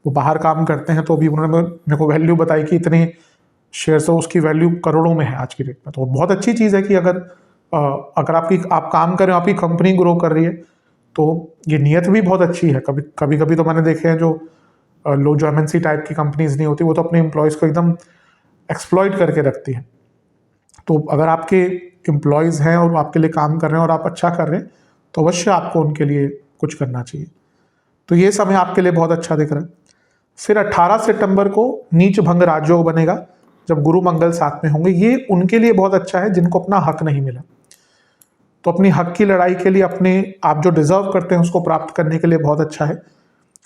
वो बाहर काम करते हैं, तो अभी उन्होंने मेरे को वैल्यू बताई कि इतने शेयर्स हो, उसकी वैल्यू करोड़ों में है आज की डेट में। तो बहुत अच्छी चीज़ है कि अगर आप काम करें, आपकी कंपनी ग्रो कर रही है, तो ये नियत भी बहुत अच्छी है। कभी तो मैंने देखे हैं जो लोग, जो एमएनसी टाइप की कंपनीज नहीं होती, वो तो अपने एम्प्लॉयज़ को एकदम एक्सप्लॉइट करके रखती है। तो अगर आपके एम्प्लॉयज़ हैं और आपके लिए काम कर रहे हैं और आप अच्छा कर रहे हैं, तो अवश्य आपको उनके लिए कुछ करना चाहिए। तो ये समय आपके लिए बहुत अच्छा दिख रहा है। फिर 18 सितंबर को नीच भंग राजयोग बनेगा, जब गुरु मंगल साथ में होंगे। ये उनके लिए बहुत अच्छा है जिनको अपना हक नहीं मिला। तो अपनी हक की लड़ाई के लिए, अपने आप जो डिजर्व करते हैं उसको प्राप्त करने के लिए बहुत अच्छा है।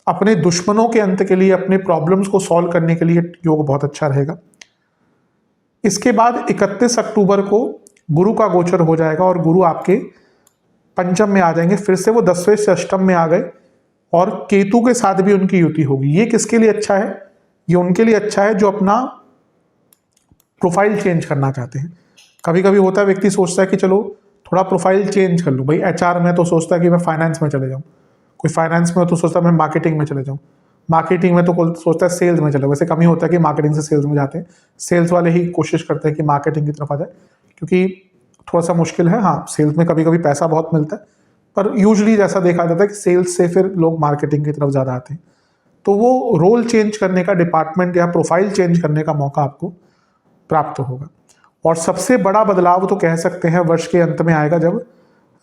अपने दुश्मनों के अंत के लिए, अपने प्रॉब्लम्स को सॉल्व करने के लिए योग बहुत अच्छा रहेगा। इसके बाद 31 अक्टूबर को गुरु का गोचर हो जाएगा और गुरु आपके पंचम में आ जाएंगे। फिर से वो 10वें से अष्टम में आ गए और केतु के साथ भी उनकी युति होगी। ये किसके लिए अच्छा है? ये उनके लिए अच्छा है जो अपना प्रोफाइल चेंज करना चाहते हैं। कभी कभी होता है, व्यक्ति सोचता है कि चलो थोड़ा प्रोफाइल चेंज कर लूँ। भाई एचआर में तो सोचता है कि मैं फाइनेंस में चले जाऊँ, कोई फाइनेंस में तो सोचता है मैं मार्केटिंग में चले जाऊँ, मार्केटिंग में तो कोई सोचता है सेल्स में चले। वैसे कम ही होता है कि मार्केटिंग से सेल्स में जाते हैं, सेल्स वाले ही कोशिश करते हैं कि मार्केटिंग की तरफ आ जाए, क्योंकि थोड़ा सा मुश्किल है। हाँ, सेल्स में कभी कभी पैसा बहुत मिलता है, पर यूजली जैसा देखा जाता है कि सेल्स से फिर लोग मार्केटिंग की तरफ ज़्यादा आते हैं। तो वो रोल चेंज करने का, डिपार्टमेंट या प्रोफाइल चेंज करने का मौका आपको प्राप्त होगा। और सबसे बड़ा बदलाव तो कह सकते हैं वर्ष के अंत में आएगा, जब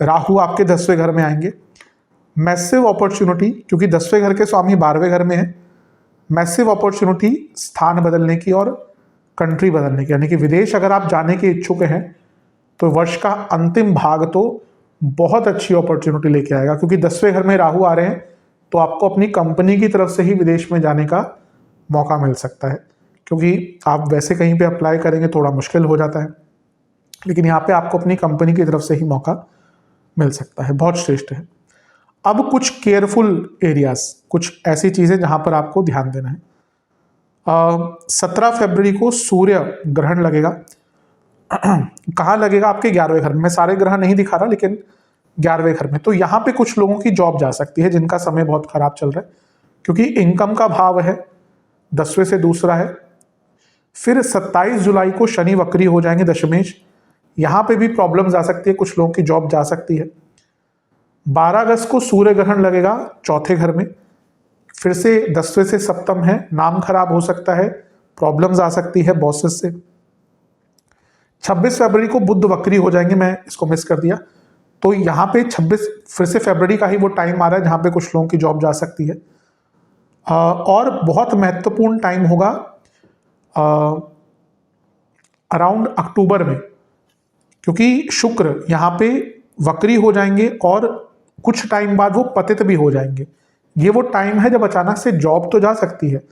राहु आपके 10वें घर में आएंगे। मैसिव अपॉर्चुनिटी, क्योंकि 10वें घर के स्वामी 12वें घर में है, मैसिव अपॉर्चुनिटी स्थान बदलने की और कंट्री बदलने की, यानी कि विदेश अगर आप जाने के इच्छुक हैं तो वर्ष का अंतिम भाग तो बहुत अच्छी अपॉर्चुनिटी लेके आएगा। क्योंकि 10वें घर में राहु आ रहे हैं तो आपको अपनी कंपनी की तरफ से ही विदेश में जाने का मौका मिल सकता है। क्योंकि आप वैसे कहीं पे अप्लाई करेंगे थोड़ा मुश्किल हो जाता है, लेकिन यहाँ पे आपको अपनी कंपनी की तरफ से ही मौका मिल सकता है। बहुत श्रेष्ठ है। अब कुछ केयरफुल एरियाज, कुछ ऐसी चीज़ें जहाँ पर आपको ध्यान देना है। 17 फरवरी को सूर्य ग्रहण लगेगा। कहाँ लगेगा? आपके 11वें घर में। मैं सारे ग्रह नहीं दिखा रहा, लेकिन 11वें घर में। तो यहाँ पे कुछ लोगों की जॉब जा सकती है जिनका समय बहुत खराब चल रहा है, क्योंकि इनकम का भाव है, 10वें से दूसरा है। फिर 27 जुलाई को शनि वक्री हो जाएंगे, दशमेश। यहाँ पे भी प्रॉब्लम्स आ सकती है, कुछ लोगों की जॉब जा सकती है। 12 अगस्त को सूर्य ग्रहण लगेगा 4थे घर में, फिर से 10वें से सप्तम है, नाम खराब हो सकता है, प्रॉब्लम्स आ सकती है बॉसेस से। 26 फरवरी को बुध वक्री हो जाएंगे, मैं इसको मिस कर दिया। तो यहाँ पे 26 फिर से फरवरी का ही वो टाइम आ रहा है जहाँ पे कुछ लोगों की जॉब जा सकती है। और बहुत महत्वपूर्ण टाइम होगा अराउंड अक्टूबर में, क्योंकि शुक्र यहाँ पे वक्री हो जाएंगे और कुछ टाइम बाद वो पतित भी हो जाएंगे। ये वो टाइम है जब अचानक से जॉब तो जा सकती है,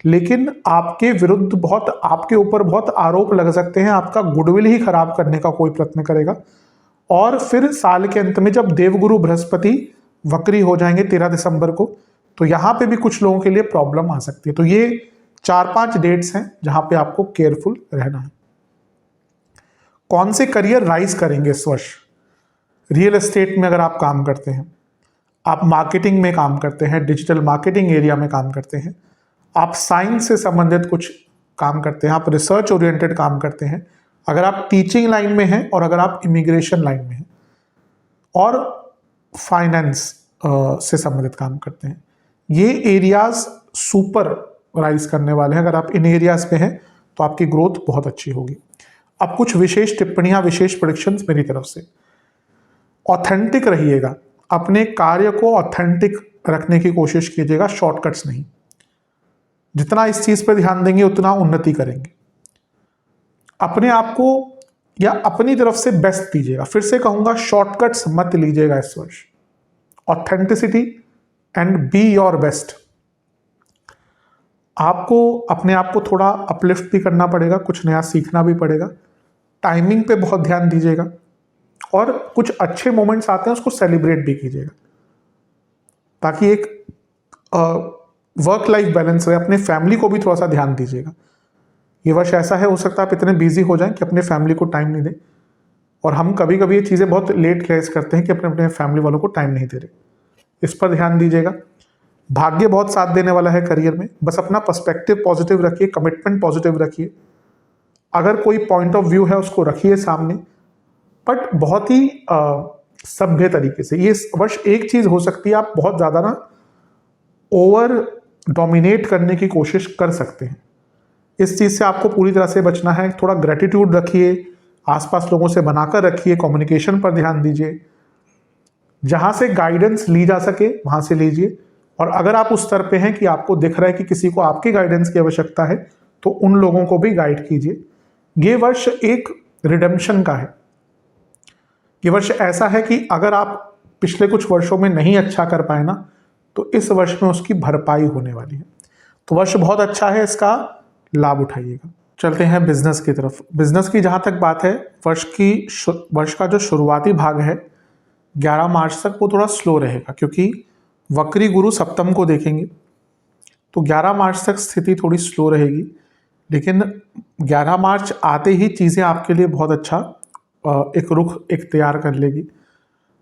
लेकिन आपके विरुद्ध आपके ऊपर बहुत आरोप लग सकते हैं, आपका गुडविल ही खराब करने का कोई प्रयत्न करेगा। और फिर साल के अंत में जब देवगुरु बृहस्पति वक्री हो जाएंगे 13 दिसंबर को, तो यहां पे भी कुछ लोगों के लिए प्रॉब्लम आ सकती है। तो ये 4-5 डेट्स हैं जहां पे आपको केयरफुल रहना है। कौन से करियर राइज करेंगे इस वर्ष? रियल एस्टेट में अगर आप काम करते हैं, आप मार्केटिंग में काम करते हैं, डिजिटल मार्केटिंग एरिया में काम करते हैं, आप साइंस से संबंधित कुछ काम करते हैं, आप रिसर्च ओरिएंटेड काम करते हैं, अगर आप टीचिंग लाइन में हैं और अगर आप इमिग्रेशन लाइन में हैं और फाइनेंस से संबंधित काम करते हैं, ये एरियाज सुपर राइज करने वाले हैं। अगर आप इन एरियाज पे हैं तो आपकी ग्रोथ बहुत अच्छी होगी। अब कुछ विशेष टिप्पणियां, विशेष प्रेडिक्शंस मेरी तरफ से। ऑथेंटिक रहिएगा, अपने कार्य को ऑथेंटिक रखने की कोशिश कीजिएगा, शॉर्टकट्स नहीं। जितना इस चीज पर ध्यान देंगे उतना उन्नति करेंगे। अपने आप को या अपनी तरफ से बेस्ट दीजिएगा। फिर से कहूंगा, शॉर्टकट्स मत लीजिएगा इस वर्ष। Authenticity and be your best. आपको अपने आप को थोड़ा अपलिफ्ट भी करना पड़ेगा, कुछ नया सीखना भी पड़ेगा। टाइमिंग पे बहुत ध्यान दीजिएगा और कुछ अच्छे मोमेंट्स आते हैं उसको सेलिब्रेट भी कीजिएगा, ताकि एक वर्क लाइफ बैलेंस रहे। अपने फैमिली को भी थोड़ा सा ध्यान दीजिएगा। ये वर्ष ऐसा है, हो सकता है आप इतने बिजी हो जाएं कि अपने फैमिली को टाइम नहीं दें, और हम कभी कभी ये चीज़ें बहुत लेट रियलाइज करते हैं कि अपने अपने फैमिली वालों को टाइम नहीं दे रहे। इस पर ध्यान दीजिएगा। भाग्य बहुत साथ देने वाला है करियर में, बस अपना पर्सपेक्टिव पॉजिटिव रखिए, कमिटमेंट पॉजिटिव रखिए। अगर कोई पॉइंट ऑफ व्यू है उसको रखिए सामने, बट बहुत ही सभ्य तरीके से। ये वर्ष एक चीज हो सकती है, आप बहुत ज्यादा ना ओवर डोमिनेट करने की कोशिश कर सकते हैं। इस चीज से आपको पूरी तरह से बचना है। थोड़ा ग्रेटिट्यूड रखिए, आसपास लोगों से बनाकर रखिए, कम्युनिकेशन पर ध्यान दीजिए। जहां से गाइडेंस ली जा सके वहां से लीजिए, और अगर आप उस स्तर पे हैं कि आपको दिख रहा है कि किसी को आपकी गाइडेंस की आवश्यकता है, तो उन लोगों को भी गाइड कीजिए। ये वर्ष एक रिडेम्पशन का है। ये वर्ष ऐसा है कि अगर आप पिछले कुछ वर्षों में नहीं अच्छा कर पाए ना, तो इस वर्ष में उसकी भरपाई होने वाली है। तो वर्ष बहुत अच्छा है, इसका लाभ उठाइएगा। चलते हैं बिजनेस की तरफ। बिजनेस की जहां तक बात है, वर्ष का जो शुरुआती भाग है 11 मार्च तक, वो थोड़ा स्लो रहेगा, क्योंकि वक्री गुरु सप्तम को देखेंगे। तो 11 मार्च तक स्थिति थोड़ी स्लो रहेगी, लेकिन 11 मार्च आते ही चीज़ें आपके लिए बहुत अच्छा एक रुख तैयार कर लेगी।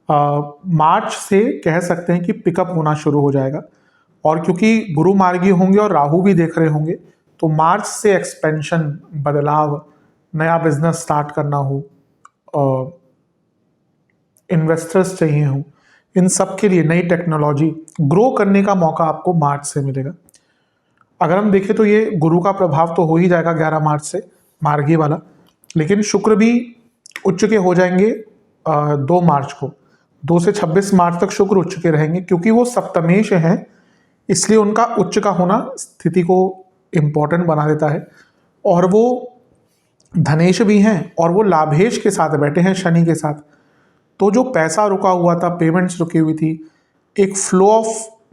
मार्च से कह सकते हैं कि पिकअप होना शुरू हो जाएगा, और क्योंकि गुरु मार्गी होंगे और राहु भी देख रहे होंगे, तो मार्च से एक्सपेंशन, बदलाव, नया बिजनेस स्टार्ट करना हो, इन्वेस्टर्स चाहिए हो, इन सब के लिए नई टेक्नोलॉजी ग्रो करने का मौका आपको मार्च से मिलेगा। अगर हम देखें तो ये गुरु का प्रभाव तो हो ही जाएगा 11 मार्च से, मार्गी वाला, लेकिन शुक्र भी उच्च के हो जाएंगे 2 मार्च को। 2 से 26 मार्च तक शुक्र उच्च के रहेंगे, क्योंकि वो सप्तमेश हैं, इसलिए उनका उच्च का होना स्थिति को इम्पोर्टेंट बना देता है। और वो धनेश भी हैं, और वो लाभेश के साथ बैठे हैं, शनि के साथ। तो जो पैसा रुका हुआ था, पेमेंट्स रुकी हुई थी, एक फ्लो ऑफ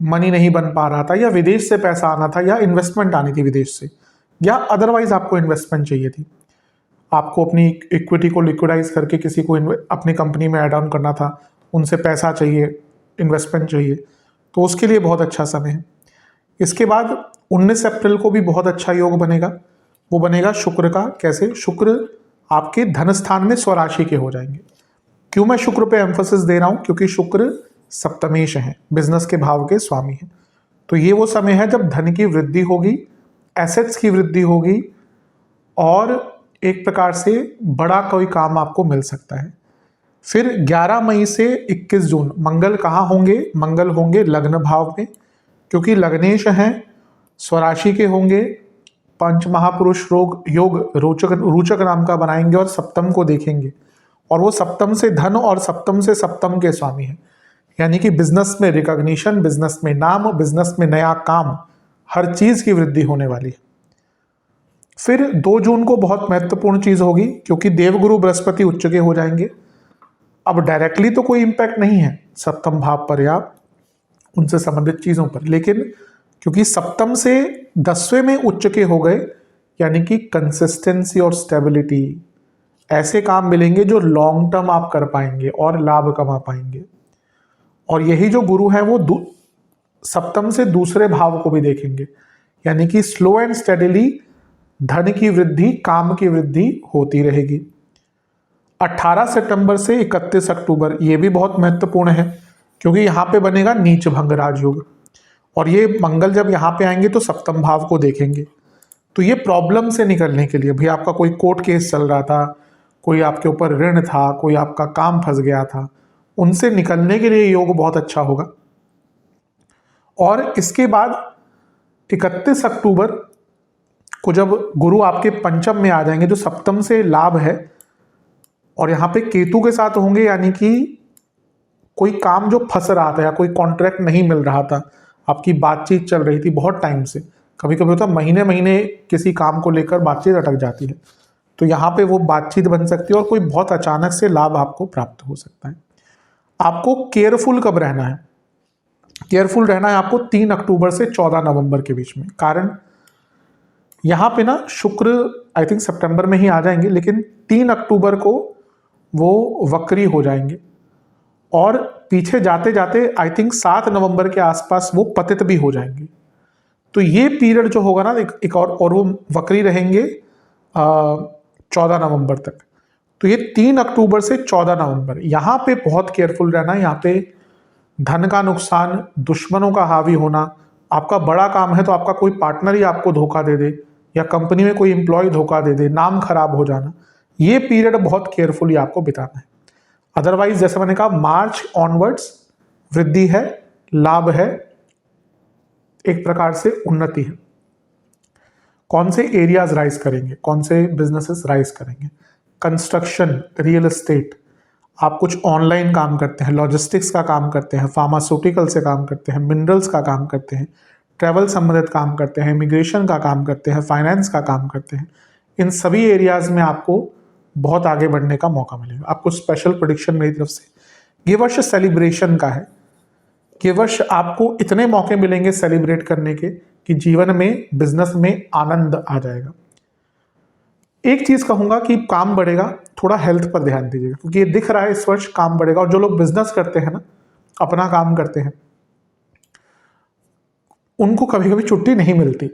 मनी नहीं बन पा रहा था, या विदेश से पैसा आना था, या इन्वेस्टमेंट आनी थी विदेश से, या अदरवाइज आपको इन्वेस्टमेंट चाहिए थी, आपको अपनी इक्विटी को लिक्विडाइज करके किसी को अपनी कंपनी में ऐड ऑन करना था, उनसे पैसा चाहिए, इन्वेस्टमेंट चाहिए, तो उसके लिए बहुत अच्छा समय है। इसके बाद 19 अप्रैल को भी बहुत अच्छा योग बनेगा। वो बनेगा शुक्र का। कैसे? शुक्र आपके धन स्थान में स्वराशि के हो जाएंगे। क्यों मैं शुक्र पे एम्फोसिस दे रहा हूं? क्योंकि शुक्र सप्तमेश है, बिजनेस के भाव के स्वामी है। तो ये वो समय है जब धन की वृद्धि होगी, एसेट्स की वृद्धि होगी, और एक प्रकार से बड़ा कोई काम आपको मिल सकता है। फिर 11 मई से 21 जून मंगल कहाँ होंगे? मंगल होंगे लग्न भाव में, क्योंकि लग्नेश हैं, स्वराशि के होंगे। पंच महापुरुष योग रोचक नाम का बनाएंगे और सप्तम को देखेंगे, और वो सप्तम से धन और सप्तम से सप्तम के स्वामी हैं। यानी कि बिजनेस में रिकॉग्निशन, बिजनेस में नाम, बिजनेस में नया काम, हर चीज की वृद्धि होने वाली है। फिर 2 जून को बहुत महत्वपूर्ण चीज होगी, क्योंकि देवगुरु बृहस्पति उच्च के हो जाएंगे। अब डायरेक्टली तो कोई इंपैक्ट नहीं है सप्तम भाव पर या उनसे संबंधित चीजों पर, लेकिन क्योंकि सप्तम से 10वें में उच्च के हो गए, यानी कि कंसिस्टेंसी और स्टेबिलिटी, ऐसे काम मिलेंगे जो लॉन्ग टर्म आप कर पाएंगे और लाभ कमा पाएंगे। और यही जो गुरु है वो सप्तम से दूसरे भाव को भी देखेंगे, यानी कि स्लो एंड स्टेडिली धन की वृद्धि, काम की वृद्धि होती रहेगी। 18 सितंबर से 31 अक्टूबर ये भी बहुत महत्वपूर्ण है, क्योंकि यहाँ पे बनेगा नीच भंग राजयोग, और ये मंगल जब यहाँ पे आएंगे तो सप्तम भाव को देखेंगे। तो ये प्रॉब्लम से निकलने के लिए, भाई आपका कोई कोर्ट केस चल रहा था, कोई आपके ऊपर ऋण था, कोई आपका काम फंस गया था, उनसे निकलने के लिए योग बहुत अच्छा होगा। और इसके बाद 31 अक्टूबर को जब गुरु आपके पंचम में आ जाएंगे, जो सप्तम से लाभ है, और यहाँ पे केतु के साथ होंगे, यानी कि कोई काम जो फंस रहा था या कोई कॉन्ट्रैक्ट नहीं मिल रहा था, आपकी बातचीत चल रही थी बहुत टाइम से, कभी कभी होता महीने महीने किसी काम को लेकर बातचीत अटक जाती है, तो यहाँ पे वो बातचीत बन सकती है और कोई बहुत अचानक से लाभ आपको प्राप्त हो सकता है। आपको केयरफुल कब रहना है? केयरफुल रहना है आपको 3 अक्टूबर से 14 नवंबर के बीच में। कारण यहाँ पे ना शुक्र आई थिंक सितंबर में ही आ जाएंगे, लेकिन 3 अक्टूबर को वो वक्री हो जाएंगे, और पीछे जाते जाते आई थिंक 7 नवंबर के आसपास वो पतित भी हो जाएंगे। तो ये पीरियड जो होगा ना एक और वो वक्री रहेंगे 14 नवंबर तक। तो ये 3 अक्टूबर से 14 नवंबर यहाँ पे बहुत केयरफुल रहना है। यहाँ पे धन का नुकसान, दुश्मनों का हावी होना, आपका बड़ा काम है तो आपका कोई पार्टनर ही आपको धोखा दे दे, या कंपनी में कोई एम्प्लॉय धोखा दे दे, नाम खराब हो जाना, ये पीरियड बहुत केयरफुली आपको बिताना है। अदरवाइज जैसे मैंने कहा मार्च ऑनवर्ड्स वृद्धि है, लाभ है, एक प्रकार से उन्नति है। कौन से एरियाज राइज करेंगे, कौन से बिजनेसेस राइज करेंगे? कंस्ट्रक्शन, रियल एस्टेट, आप कुछ ऑनलाइन काम करते हैं, लॉजिस्टिक्स का काम करते हैं, फार्मास्यूटिकल से काम करते हैं, मिनरल्स का काम करते हैं, ट्रैवल संबंधित काम करते हैं, इमिग्रेशन का काम करते हैं, फाइनेंस का काम करते हैं, इन सभी एरियाज में आपको बहुत आगे बढ़ने का मौका मिलेगा। आपको स्पेशल प्रेडिक्शन मेरी तरफ से, ये वर्ष सेलिब्रेशन का है। ये वर्ष आपको इतने मौके मिलेंगे सेलिब्रेट करने के कि जीवन में, बिजनेस में आनंद आ जाएगा। एक चीज कहूंगा कि काम बढ़ेगा, थोड़ा हेल्थ पर ध्यान दीजिएगा, क्योंकि ये दिख रहा है इस वर्ष काम बढ़ेगा। और जो लोग बिजनेस करते हैं ना, अपना काम करते हैं, उनको कभी कभी छुट्टी नहीं मिलती,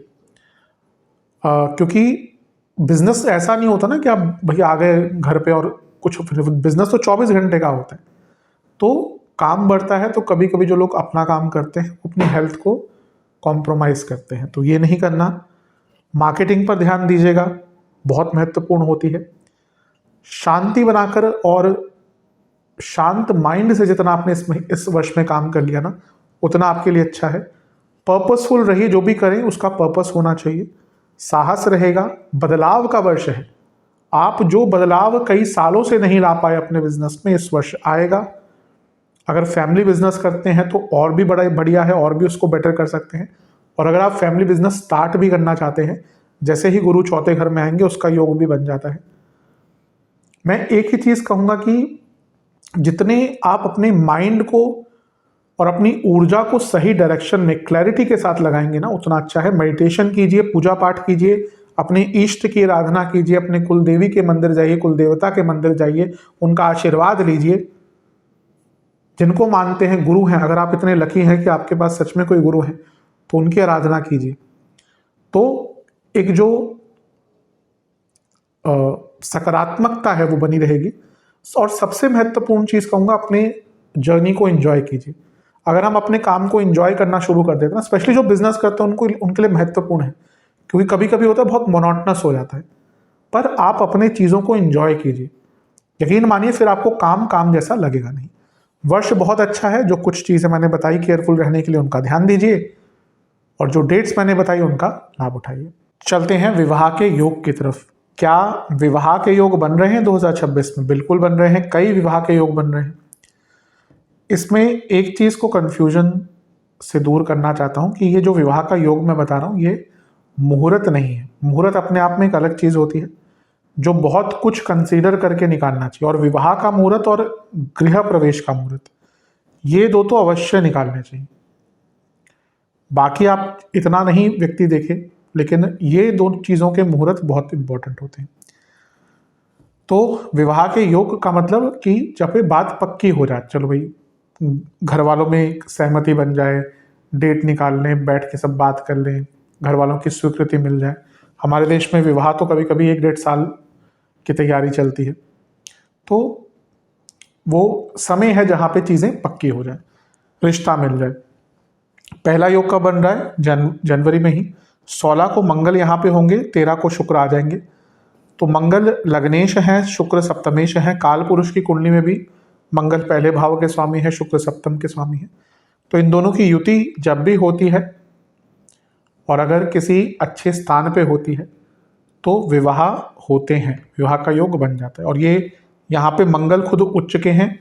क्योंकि बिजनेस ऐसा नहीं होता ना कि आप भैया आ गए घर पे और कुछ, बिजनेस तो 24 घंटे का होता है। तो काम बढ़ता है तो कभी कभी जो लोग अपना काम करते हैं अपनी हेल्थ को कॉम्प्रोमाइज करते हैं, तो ये नहीं करना। मार्केटिंग पर ध्यान दीजिएगा, बहुत महत्वपूर्ण होती है। शांति बनाकर और शांत माइंड से जितना आपने इस वर्ष में काम कर लिया ना, उतना आपके लिए अच्छा है। पर्पसफुल रहिए, जो भी करें उसका पर्पस होना चाहिए। साहस रहेगा, बदलाव का वर्ष है। आप जो बदलाव कई सालों से नहीं ला पाए अपने बिजनेस में, इस वर्ष आएगा। अगर फैमिली बिजनेस करते हैं तो और भी बड़ा बढ़िया है, और भी उसको बेटर कर सकते हैं। और अगर आप फैमिली बिजनेस स्टार्ट भी करना चाहते हैं, जैसे ही गुरु चौथे घर में आएंगे उसका योग भी बन जाता है। मैं एक ही चीज कहूंगा कि जितने आप अपने माइंड को और अपनी ऊर्जा को सही डायरेक्शन में क्लैरिटी के साथ लगाएंगे ना, उतना अच्छा है। मेडिटेशन कीजिए, पूजा पाठ कीजिए, अपने इष्ट की आराधना कीजिए, अपने कुल देवी के मंदिर जाइए, कुल देवता के मंदिर जाइए, उनका आशीर्वाद लीजिए। जिनको मानते हैं गुरु हैं, अगर आप इतने लकी हैं कि आपके पास सच में कोई गुरु है, तो उनकी आराधना कीजिए। तो एक जो सकारात्मकता है वो बनी रहेगी। और सबसे महत्वपूर्ण चीज कहूंगा, अपने जर्नी को एंजॉय कीजिए। अगर हम अपने काम को एंजॉय करना शुरू कर देते हैं ना, स्पेशली जो बिजनेस करते हैं उनको, उनके लिए महत्वपूर्ण है, क्योंकि कभी कभी होता है बहुत मोनोटनस हो जाता है। पर आप अपने चीजों को एंजॉय कीजिए, यकीन मानिए फिर आपको काम काम जैसा लगेगा नहीं। वर्ष बहुत अच्छा है। जो कुछ चीजें मैंने बताई केयरफुल रहने के लिए, उनका ध्यान दीजिए, और जो डेट्स मैंने बताई उनका लाभ उठाइए। चलते हैं विवाह के योग की तरफ। क्या विवाह के योग बन रहे हैं 2026 में? बिल्कुल बन रहे हैं, कई विवाह के योग बन रहे हैं। इसमें एक चीज को कंफ्यूजन से दूर करना चाहता हूं कि ये जो विवाह का योग मैं बता रहा हूं, ये मुहूर्त नहीं है। मुहूर्त अपने आप में एक अलग चीज होती है, जो बहुत कुछ कंसीडर करके निकालना चाहिए। और विवाह का मुहूर्त और गृह प्रवेश का मुहूर्त, ये दो तो अवश्य निकालने चाहिए। बाकी आप इतना नहीं व्यक्ति देखें, लेकिन ये दो चीजों के मुहूर्त बहुत इंपॉर्टेंट होते हैं। तो विवाह के योग का मतलब कि जब ये बात पक्की हो जाए, चलो भाई घर वालों में एक सहमति बन जाए, डेट निकाल लें, बैठ के सब बात कर लें, घर वालों की स्वीकृति मिल जाए। हमारे देश में विवाह तो कभी कभी 1-1.5 साल की तैयारी चलती है। तो वो समय है जहाँ पे चीज़ें पक्की हो जाए, रिश्ता मिल जाए। पहला योग कब बन रहा है? जनवरी में ही। 16 को मंगल यहाँ पे होंगे, 13 को शुक्र आ जाएंगे। तो मंगल लग्नेश है, शुक्र सप्तमेश है। काल पुरुष की कुंडली में भी मंगल पहले भाव के स्वामी है, शुक्र सप्तम के स्वामी है। तो इन दोनों की युति जब भी होती है और अगर किसी अच्छे स्थान पे होती है तो विवाह होते हैं, विवाह का योग बन जाता है। और ये यहाँ पे मंगल खुद उच्च के हैं,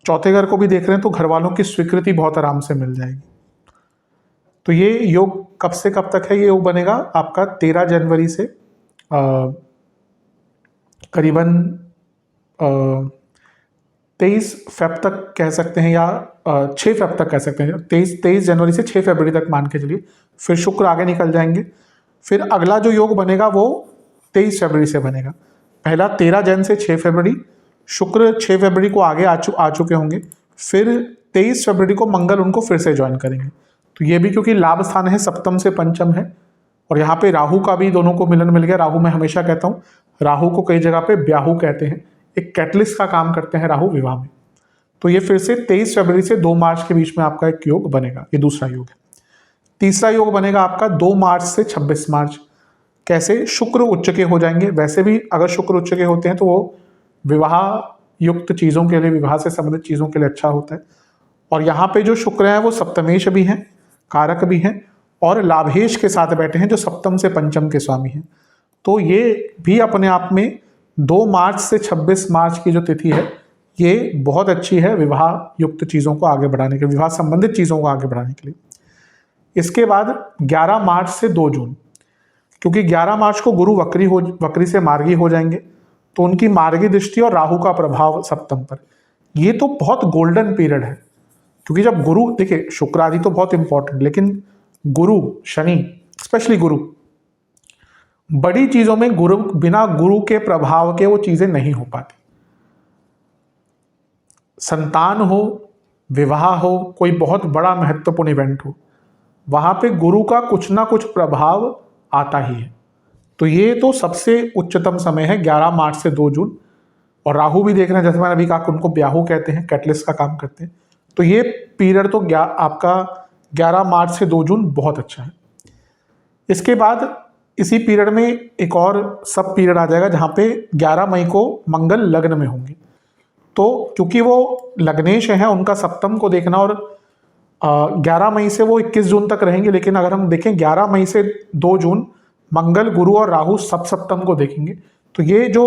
चौथे घर को भी देख रहे हैं, तो घर वालों की स्वीकृति बहुत आराम से मिल जाएगी। तो ये योग कब से कब तक है? ये योग बनेगा आपका 13 जनवरी से करीबन 23 फेब तक कह सकते हैं, या 6 फेब तक कह सकते हैं। 23 जनवरी से 6 फरवरी तक मान के चलिए। फिर शुक्र आगे निकल जाएंगे। फिर अगला जो योग बनेगा वो 23 फरवरी से बनेगा। पहला 13 जन से 6 फरवरी, शुक्र 6 फरवरी को आगे आ चुके होंगे। फिर 23 फरवरी को मंगल उनको फिर से ज्वाइन करेंगे। तो ये भी क्योंकि लाभ स्थान है, सप्तम से पंचम है, और यहाँ पे राहु का भी दोनों को मिलन मिल गया। राहु मैं हमेशा कहता हूँ, राहु को कई जगह पे ब्याहु कहते हैं, एक कैटलिस्ट का काम करते हैं राहु विवाह में। तो ये फिर से 23 फरवरी से 2 मार्च के बीच में आपका एक योग बनेगा। ये दूसरा योग है। तीसरा योग बनेगा आपका 2 मार्च से 26 मार्च। कैसे? शुक्र उच्च के हो जाएंगे। वैसे भी अगर शुक्र उच्च के होते हैं तो वो विवाह युक्त चीज़ों के लिए, विवाह से संबंधित चीज़ों के लिए अच्छा होता है। और यहाँ पे जो शुक्र है वो सप्तमेश भी हैं, कारक भी हैं, और लाभेश के साथ बैठे हैं जो सप्तम से पंचम के स्वामी हैं। तो ये भी अपने आप में 2 मार्च से 26 मार्च की जो तिथि है ये बहुत अच्छी है विवाह युक्त चीज़ों को आगे बढ़ाने के लिए, विवाह संबंधित चीज़ों को आगे बढ़ाने के लिए। इसके बाद 11 मार्च से 2 जून, क्योंकि 11 मार्च को गुरु वक्री से मार्गी हो जाएंगे, तो उनकी मार्गी दृष्टि और राहु का प्रभाव सप्तम पर, ये तो बहुत गोल्डन पीरियड है। क्योंकि जब गुरु, देखिए शुक्र आदि तो बहुत इंपॉर्टेंट, लेकिन गुरु, शनि, स्पेशली गुरु, बड़ी चीजों में गुरु, बिना गुरु के प्रभाव के वो चीजें नहीं हो पाती। संतान हो, विवाह हो, कोई बहुत बड़ा महत्वपूर्ण इवेंट हो, वहां पे गुरु का कुछ ना कुछ प्रभाव आता ही है। तो ये तो सबसे उच्चतम समय है 11 मार्च से 2 जून। और राहु भी देख रहे हैं, जैसे मैंने अभी कहा, उनको ब्याहु कहते हैं, कैटलिस्ट का काम करते हैं। तो ये पीरियड तो आपका 11 मार्च से 2 जून बहुत अच्छा है। इसके बाद इसी पीरियड में एक और सब पीरियड आ जाएगा जहाँ पे 11 मई को मंगल लग्न में होंगे। तो क्योंकि वो लग्नेश हैं, उनका सप्तम को देखना, और 11 मई से वो 21 जून तक रहेंगे। लेकिन अगर हम देखें 11 मई से 2 जून मंगल, गुरु और राहु सब सप्तम को देखेंगे। तो ये जो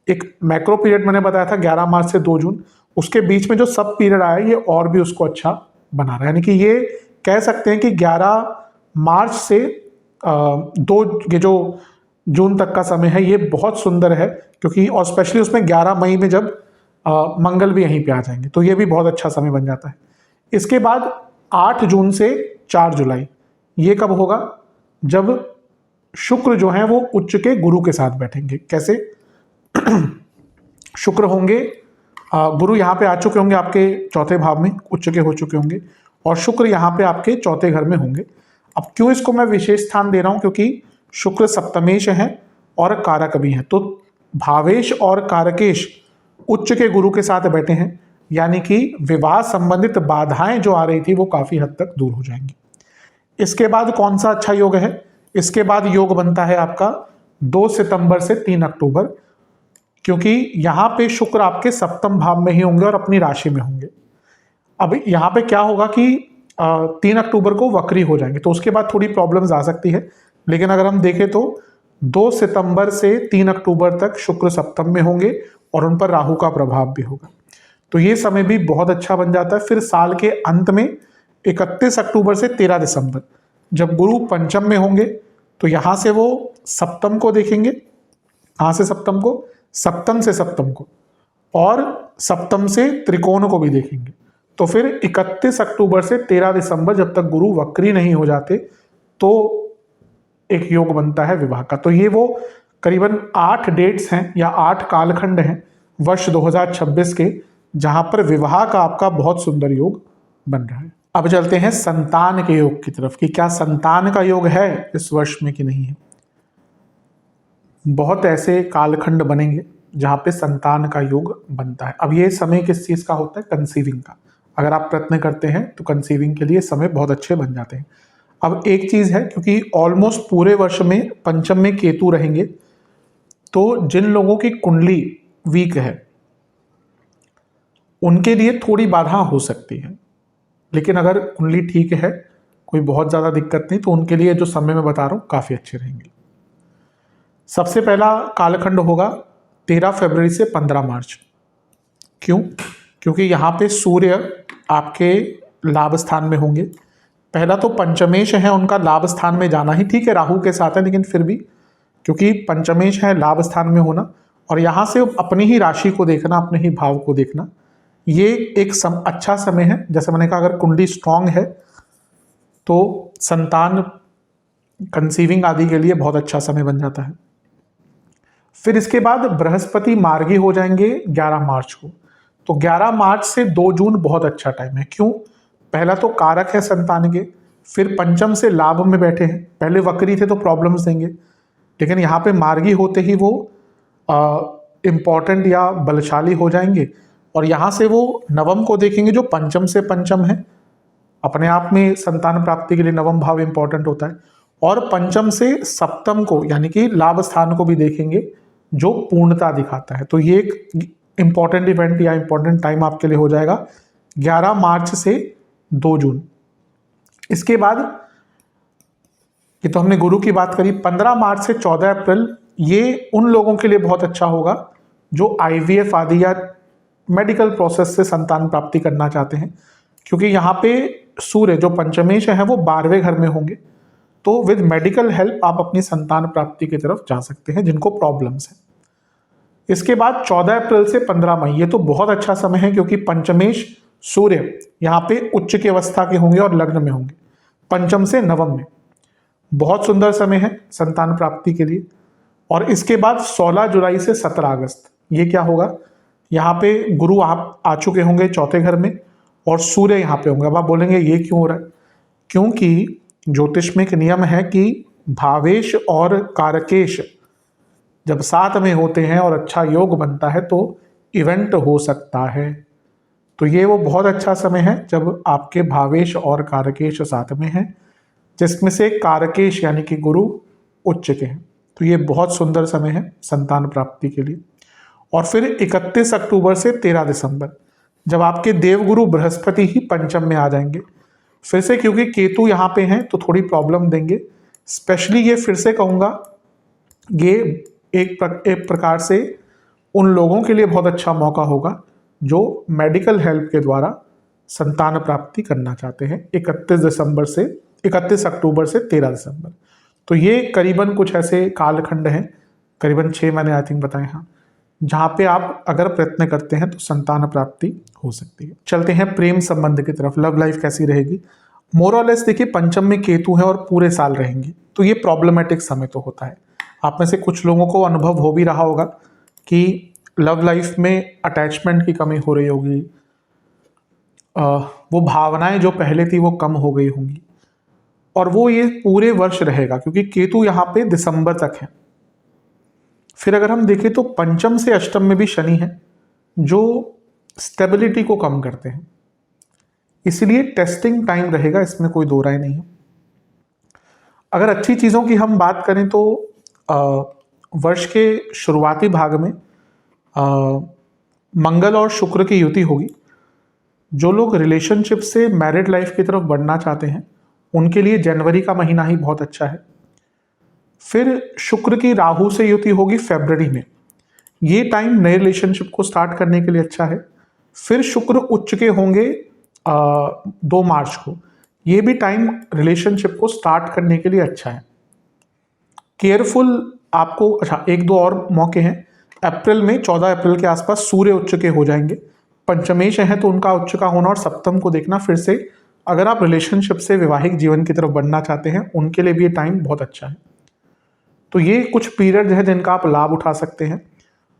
एक मैक्रो पीरियड मैंने बताया था 11 मार्च से 2 जून, उसके बीच में जो सब पीरियड आया ये और भी उसको अच्छा बना रहा है। यानी कि ये कह सकते हैं कि 11 मार्च से 2 ये जो जून तक का समय है ये बहुत सुंदर है, क्योंकि और स्पेशली उसमें 11 मई में जब मंगल भी यहीं पे आ जाएंगे तो ये भी बहुत अच्छा समय बन जाता है। इसके बाद 8 जून से 4 जुलाई, ये कब होगा? जब शुक्र जो है वो उच्च के गुरु के साथ बैठेंगे। कैसे? शुक्र होंगे, गुरु यहाँ पे आ चुके होंगे आपके चौथे भाव में, उच्च के हो चुके होंगे, और शुक्र यहाँ पे आपके चौथे घर में होंगे। अब क्यों इसको मैं विशेष स्थान दे रहा हूँ? क्योंकि शुक्र सप्तमेश है और कारक भी है। तो भावेश और कारकेश उच्च के गुरु के साथ बैठे हैं, यानी कि विवाह संबंधित बाधाएं जो आ रही थी वो काफी हद तक दूर हो जाएंगी। इसके बाद कौन सा अच्छा योग है? इसके बाद योग बनता है आपका 2 सितंबर से 3 अक्टूबर, क्योंकि यहां पे शुक्र आपके सप्तम भाव में ही होंगे और अपनी राशि में होंगे। अब यहां पे क्या होगा कि 3 अक्टूबर को वक्री हो जाएंगे, तो उसके बाद थोड़ी प्रॉब्लम्स आ सकती है। लेकिन अगर हम देखें तो 2 सितंबर से 3 अक्टूबर तक शुक्र सप्तम में होंगे और उन पर राहु का प्रभाव भी होगा। तो ये समय भी बहुत अच्छा बन जाता है। फिर साल के अंत में 31 अक्टूबर से 13 दिसंबर जब गुरु पंचम में होंगे, तो यहां से वो सप्तम को देखेंगे। कहां से सप्तम को? सप्तम से सप्तम को, और सप्तम से त्रिकोण को भी देखेंगे। तो फिर 31 अक्टूबर से 13 दिसंबर जब तक गुरु वक्री नहीं हो जाते तो एक योग बनता है विवाह का। तो ये वो करीबन 8 डेट्स हैं या 8 कालखंड हैं वर्ष 2026 के, जहां पर विवाह का आपका बहुत सुंदर योग बन रहा है। अब चलते हैं संतान के योग की तरफ कि क्या संतान का योग है इस वर्ष में कि नहीं है। बहुत ऐसे कालखंड बनेंगे जहां पे संतान का योग बनता है। अब ये समय किस चीज का होता है? कंसीविंग का। अगर आप प्रयत्न करते हैं तो कंसीविंग के लिए समय बहुत अच्छे बन जाते हैं। अब एक चीज है, क्योंकि ऑलमोस्ट पूरे वर्ष में पंचम में केतु रहेंगे, तो जिन लोगों की कुंडली वीक है उनके लिए थोड़ी बाधा हो सकती है, लेकिन अगर कुंडली ठीक है, कोई बहुत ज्यादा दिक्कत नहीं, तो उनके लिए जो समय मैं बता रहा हूं काफी अच्छे रहेंगे। सबसे पहला कालखंड होगा 13 फरवरी से 15 मार्च। क्यों? क्योंकि यहाँ पे सूर्य आपके लाभ स्थान में होंगे। पहला तो पंचमेश है, उनका लाभ स्थान में जाना ही ठीक है, राहु के साथ है, लेकिन फिर भी क्योंकि पंचमेश है, लाभ स्थान में होना और यहाँ से अपनी ही राशि को देखना, अपने ही भाव को देखना, ये एक अच्छा समय है। जैसे मैंने कहा, अगर कुंडली स्ट्रांग है तो संतान कंसीविंग आदि के लिए बहुत अच्छा समय बन जाता है। फिर इसके बाद बृहस्पति मार्गी हो जाएंगे 11 मार्च को। तो 11 मार्च से 2 जून बहुत अच्छा टाइम है। क्यों? पहला तो कारक है संतान के, फिर पंचम से लाभ में बैठे हैं। पहले वक्री थे तो प्रॉब्लम्स देंगे, लेकिन यहाँ पे मार्गी होते ही वो इंपॉर्टेंट या बलशाली हो जाएंगे और यहाँ से वो नवम को देखेंगे जो पंचम से पंचम है। अपने आप में संतान प्राप्ति के लिए नवम भाव इंपॉर्टेंट होता है, और पंचम से सप्तम को यानी कि लाभ स्थान को भी देखेंगे जो पूर्णता दिखाता है। तो ये एक इंपॉर्टेंट इवेंट या इंपॉर्टेंट टाइम आपके लिए हो जाएगा 11 मार्च से 2 जून। इसके बाद ये तो हमने गुरु की बात करी। 15 मार्च से 14 अप्रैल ये उन लोगों के लिए बहुत अच्छा होगा जो IVF आदि या मेडिकल प्रोसेस से संतान प्राप्ति करना चाहते हैं, क्योंकि यहाँ पे सूर्य जो पंचमेश है वो 12वें घर में होंगे। तो विद मेडिकल हेल्प आप अपनी संतान प्राप्ति की तरफ जा सकते हैं जिनको प्रॉब्लम्स हैं। इसके बाद 14 अप्रैल से 15 मई, ये तो बहुत अच्छा समय है, क्योंकि पंचमेश सूर्य यहाँ पे उच्च की अवस्था के होंगे और लग्न में होंगे, पंचम से नवम में। बहुत सुंदर समय है संतान प्राप्ति के लिए। और इसके बाद 16 जुलाई से 17 अगस्त, ये क्या होगा? यहाँ पे गुरु आप आ चुके होंगे 4थे घर में और सूर्य यहाँ पे होंगे। अब आप बोलेंगे ये क्यों हो रहा है? क्योंकि ज्योतिष में एक नियम है कि भावेश और कारकेश जब साथ में होते हैं और अच्छा योग बनता है तो इवेंट हो सकता है। तो ये वो बहुत अच्छा समय है जब आपके भावेश और कारकेश साथ में हैं, जिसमें से कारकेश यानी कि गुरु उच्च के हैं। तो ये बहुत सुंदर समय है संतान प्राप्ति के लिए। और फिर 31 अक्टूबर से 13 दिसंबर जब आपके देवगुरु बृहस्पति ही पंचम में आ जाएंगे। फिर से क्योंकि केतु यहाँ पे हैं तो थोड़ी प्रॉब्लम देंगे। स्पेशली ये फिर से कहूँगा, ये एक प्रकार से उन लोगों के लिए बहुत अच्छा मौका होगा जो मेडिकल हेल्प के द्वारा संतान प्राप्ति करना चाहते हैं। 31 अक्टूबर से 13 दिसंबर। तो ये करीबन कुछ ऐसे कालखंड हैं, करीबन 6 मैंने आई थिंक बताए, हाँ, जहाँ पे आप अगर प्रयत्न करते हैं तो संतान प्राप्ति हो सकती है। चलते हैं प्रेम संबंध की तरफ। लव लाइफ कैसी रहेगी? मोरलेस देखिए, पंचम में केतु है और पूरे साल रहेंगे, तो ये प्रॉब्लमेटिक समय तो होता है। आप में से कुछ लोगों को अनुभव हो भी रहा होगा कि लव लाइफ में अटैचमेंट की कमी हो रही होगी, वो भावनाएं जो पहले थी वो कम हो गई होंगी, और वो ये पूरे वर्ष रहेगा क्योंकि केतु यहाँ पे दिसंबर तक है। फिर अगर हम देखें तो पंचम से अष्टम में भी शनि है जो स्टेबिलिटी को कम करते हैं, इसलिए टेस्टिंग टाइम रहेगा, इसमें कोई दो राय नहीं है। अगर अच्छी चीज़ों की हम बात करें तो वर्ष के शुरुआती भाग में मंगल और शुक्र की युति होगी। जो लोग रिलेशनशिप से मैरिड लाइफ की तरफ बढ़ना चाहते हैं उनके लिए जनवरी का महीना ही बहुत अच्छा है। फिर शुक्र की राहु से युति होगी फरवरी में, ये टाइम नए रिलेशनशिप को स्टार्ट करने के लिए अच्छा है। फिर शुक्र उच्च के होंगे 2 मार्च को, ये भी टाइम रिलेशनशिप को स्टार्ट करने के लिए अच्छा है। केयरफुल आपको, अच्छा 1-2 और मौके हैं। अप्रैल में 14 अप्रैल के आसपास सूर्य उच्च के हो जाएंगे, पंचमेश है तो उनका उच्च का होना और सप्तम को देखना। फिर से अगर आप रिलेशनशिप से वैवाहिक जीवन की तरफ बढ़ना चाहते हैं उनके लिए भी ये टाइम बहुत अच्छा है। तो ये कुछ पीरियड है जिनका आप लाभ उठा सकते हैं,